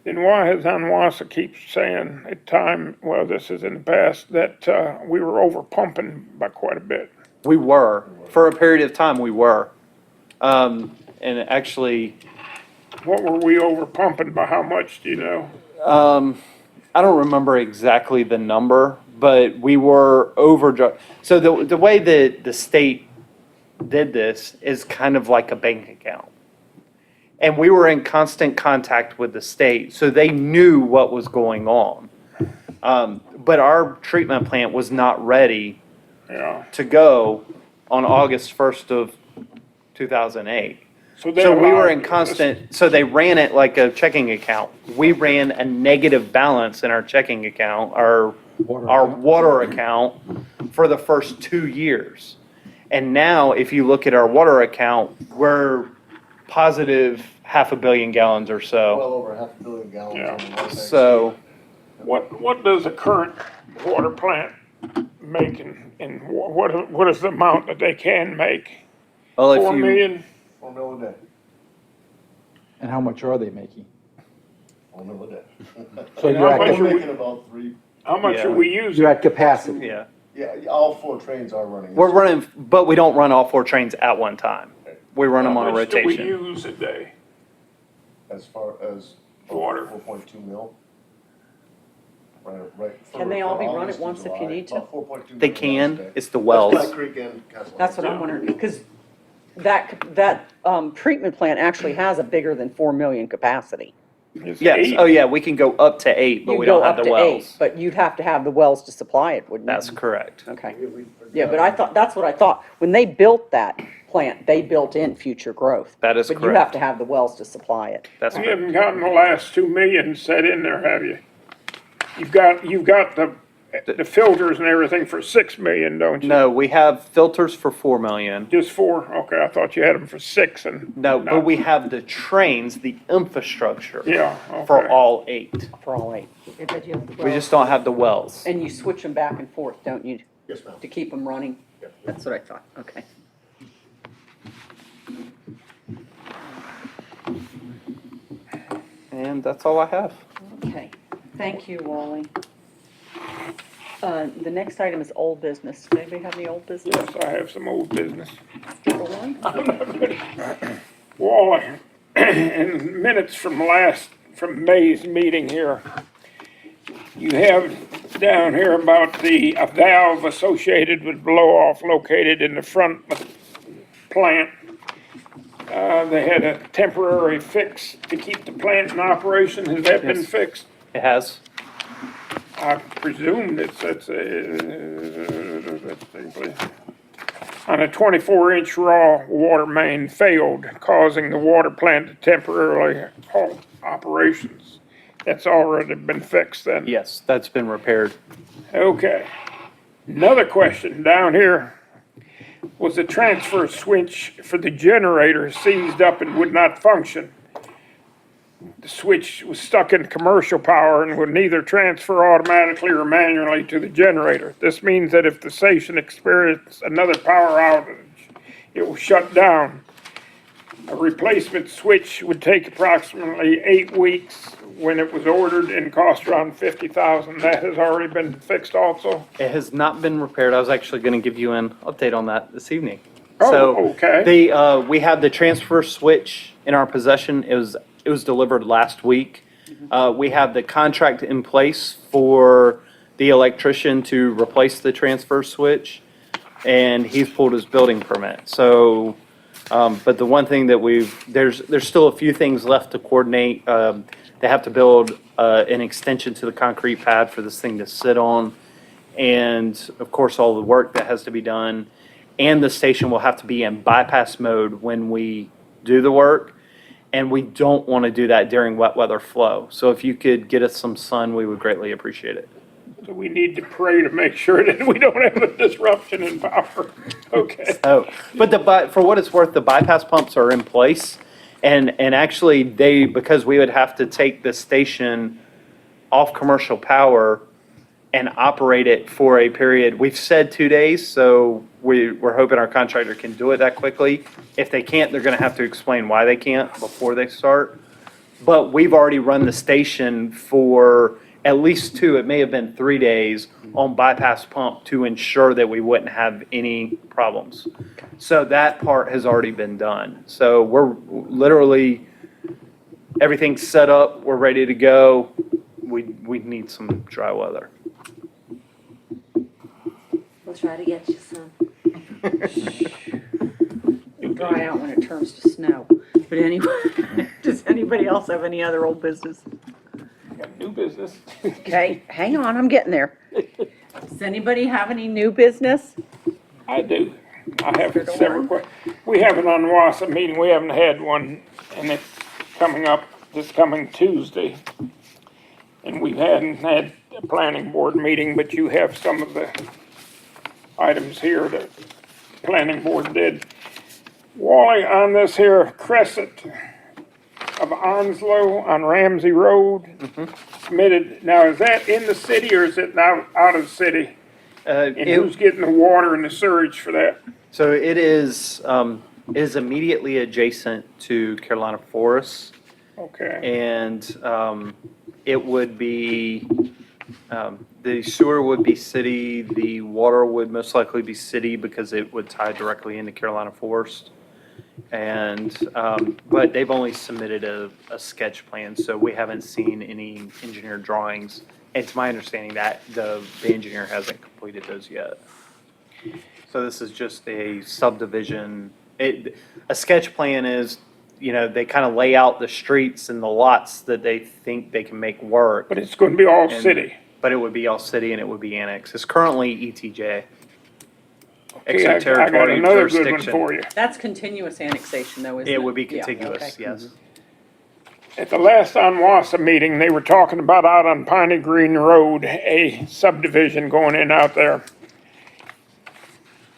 Then why has Anwassa keep saying at time, well, this is in the past, that we were over pumping by quite a bit? We were, for a period of time, we were. And actually, What were we over pumping by how much, do you know? I don't remember exactly the number, but we were over. So the way that the state did this is kind of like a bank account. And we were in constant contact with the state, so they knew what was going on. But our treatment plant was not ready Yeah. to go on August 1st of 2008. So So we were in allowed- constant, so they ran it like a checking account. We ran a negative balance in our checking account, our water account for the first 2 years. And now, if you look at our water account, we're positive 500 million gallons or Well so. over 500 million gallons Yeah. on the North Bank. So, What does the current water plant make and what is the amount that they can make? well, 4 if you, million? 4 mil a day, And how much are they making? 4 mil a day. So And you're how much at, are We're we- making about 3, How much Yeah. are we using? you're at capacity. yeah, yeah, all 4 trains are running. we're running, but we don't run all 4 trains at one time. We run them on a How much do we rotation. use a day? As far as. Water. 4.2 mil. Right. Can they all be run August at to once if you July, need to? about 4.2 They million gallons a can, day. it's the That's wells. Black Creek and Castle. That's what I'm wondering, because that treatment plant actually has a bigger than 4 million capacity. It's Yes, 8. oh yeah, we can go up to 8, but You'd we go don't have up the to 8, wells. but you'd have to have the wells to supply it, wouldn't you? That's correct. Okay. Yeah, but I thought, that's what I thought. When they built that plant, they built in future growth. That is But you have correct. to have the wells to supply it. That's You correct. haven't gotten the last 2 million set in there, have you? You've got the filters and everything for 6 million, don't you? No, we have filters for 4 million. Just 4? Okay, I thought you had them for 6 and. No, but we have the trains, the infrastructure Yeah, for okay. all 8. For all 8. We just don't have the wells. And you switch them back and forth, don't you, Yes, ma'am. to keep them running? Yeah. That's what I thought, okay. And that's all I have. Okay, thank you, Wally. The next item is old business. Does anybody have any old business? Yes, I have some old business. Number one? Wally, in minutes from May's meeting here, you have down here about a valve associated with blow-off located in the front of the plant. They had a temporary fix to keep the plant in operation. Has that been Yes. fixed? It has. I presume that's on a 24-inch raw water main failed, causing the water plant to temporarily halt operations. That's already been fixed then? Yes, that's been repaired. Okay. Another question down here. Was the transfer switch for the generator seized up and would not function? The switch was stuck in commercial power and would neither transfer automatically or manually to the generator. This means that if the station experienced another power outage, it will shut down. A replacement switch would take approximately 8 weeks when it was ordered and cost around $50,000. That has already been fixed also? It has not been repaired. I was actually going to give you an update on that this evening. Oh, So, okay. we have the transfer switch in our possession. It was delivered last week. We have the contract in place for the electrician to replace the transfer switch, and he's pulled his building permit. So, but the one thing that there's still a few things left to coordinate. They have to build an extension to the concrete pad for this thing to sit on, and of course, all the work that has to be done. And the station will have to be in bypass mode when we do the work. And we don't want to do that during wet weather flow. So if you could get us some sun, we would greatly appreciate it. So we need to pray to make sure that we don't have a disruption in power. Okay. Oh, but for what it's worth, the bypass pumps are in place. And actually because we would have to take the station off commercial power and operate it for a period, we've said 2 days, so we're hoping our contractor can do it that quickly. If they can't, they're gonna have to explain why they can't before they start. But we've already run the station for at least 2, it may have been 3 days on bypass pump to ensure that we wouldn't have any problems. So that part has already been done. So we're literally, everything's set up, we're ready to go. We need some dry weather. We'll try to get you some. It'll dry out when it turns to snow. But anyway, does anybody else have any other old business? Got new business. Okay, hang on, I'm getting there. Does anybody have any new business? I do. I have several questions. We have an UNWASA meeting, we haven't had one, and it's coming up this coming Tuesday. And we hadn't had a planning board meeting, but you have some of the items here that planning board did. Wally, on this here crescent of Onslow on Ramsey Road, submitted, now is that in the city or is it now out of the city? And who's getting the water and the sewage for that? So it is immediately adjacent to Carolina Forests. Okay, And it would be, the sewer would be city, the water would most likely be city because it would tie directly into Carolina Forest. And, but they've only submitted a sketch plan, so we haven't seen any engineered drawings. It's my understanding that the engineer hasn't completed those yet. So this is just a subdivision. A sketch plan is, you know, they kind of lay out the streets and the lots that they think they can make work. but it's gonna be all And- city. But it would be all city and it would be annexed. It's currently ETJ. Okay, I got Extraterritorial another good one jurisdiction. for you. That's continuous annexation though, isn't it? It would be Yeah, contiguous, okay. yes. At the last UNWASA meeting, they were talking about out on Piney Green Road, a subdivision going in out there.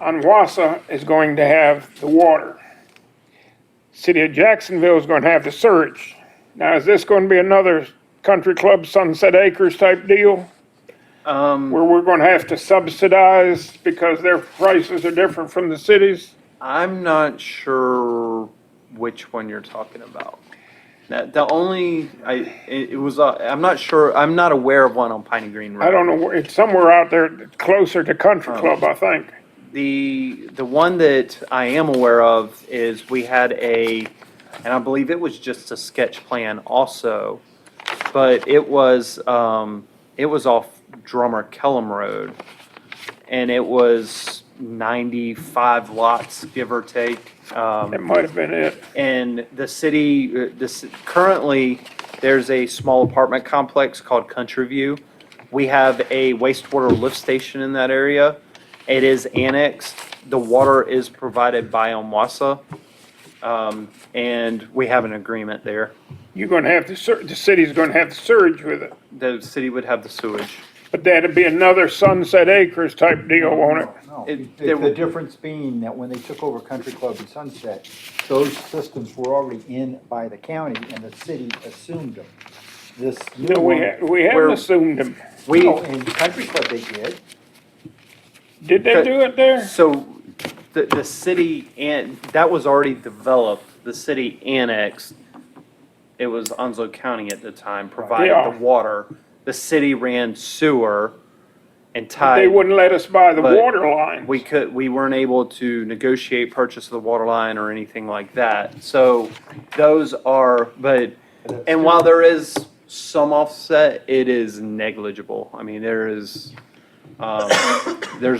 UNWASA is going to have the water. City of Jacksonville is going to have the sewage. Now, is this going to be another country club Sunset Acres type deal? Where we're going to have to subsidize because their prices are different from the cities? I'm not sure which one you're talking about. The only, it was, I'm not sure, I'm not aware of one on Piney Green Road. I don't know, where it's somewhere out there closer to country club, I think. The one that I am aware of is we had and I believe it was just a sketch plan also, but it was off Drummer Kellum Road, and it was 95 lots, give or take. That might have been it. And the city, currently, there's a small apartment complex called Country View. We have a wastewater lift station in that area. It is annexed. The water is provided by UNWASA, and we have an agreement there. You're going to have the city's going to have the surge with it. The city would have the sewage. But that'd be another Sunset Acres type deal, won't it? No, there the will- difference being that when they took over Country Club and Sunset, those systems were already in by the county and the city assumed them. This new No, one. we haven't We're- assumed them. Oh, in Country Club they did. Did they do it there? So the city, and that was already developed, the city annexed. It was Onslow County at the time, provided Yeah. the water. The city ran sewer and They tied. wouldn't let us buy the But water lines. We weren't able to negotiate purchase of the water line or anything like that. So those are, and while there is some offset, it is negligible. I mean, there's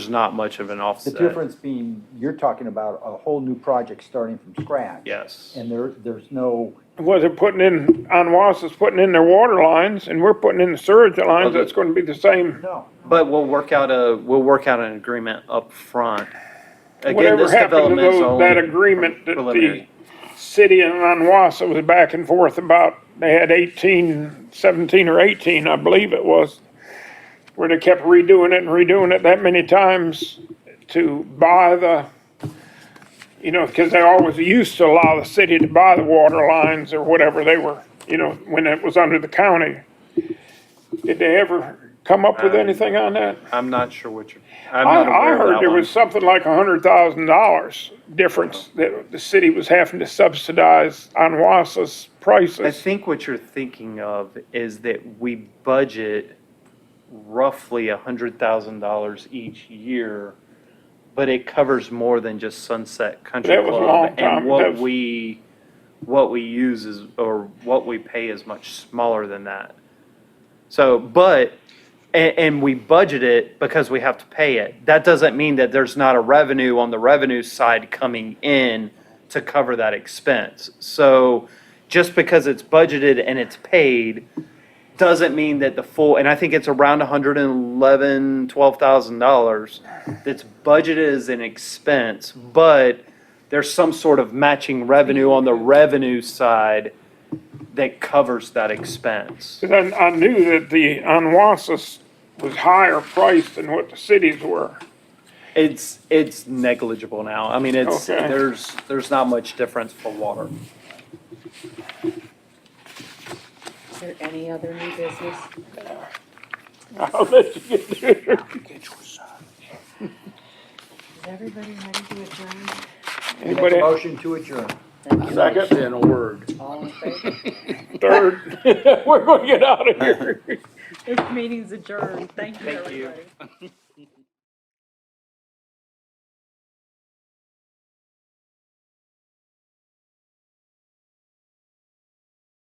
not much of an The offset. difference being, you're talking about a whole new project starting from scratch. Yes. And there's no, Was it putting in, UNWASA's putting in their water lines and we're putting in the sewage lines, that's gonna be the same. no. But we'll work out an agreement up front. Again, Whatever this happened to development's that only agreement that the preliminary. city and UNWASA was back and forth about, they had 17 or 18, I believe it was, where they kept redoing it that many times to buy the, you know, because they always used to allow the city to buy the water lines or whatever they were, you know, when it was under the county. Did they ever come up with anything on that? I'm not sure what you're, I'm not I aware of heard that there one. was something like $100,000 difference that the city was having to subsidize on Wausau's I prices. think what you're thinking of is that we budget roughly $100,000 each year, but it covers more than just Sunset Country That was a Club. long time. And That was- what we use is, or what we pay is much smaller than that. So, but, and we budget it because we have to pay it. That doesn't mean that there's not a revenue on the revenue side coming in to cover that expense. So just because it's budgeted and it's paid doesn't mean that the full, and I think it's around $112,000 that's budgeted as an expense, but there's some sort of matching revenue on the revenue side that covers that expense. 'Cause I knew that the on Wausau was higher priced than what the cities were. It's negligible now. I mean, it's, Okay. there's not much difference for water. Is there any other new business? I'll let you get there. Is everybody ready to adjourn? Anybody, Motion to adjourn. second, Saying a word. All in favor? third, we're gonna get out of here. This meeting's adjourned. Thank you, Thank you. everybody.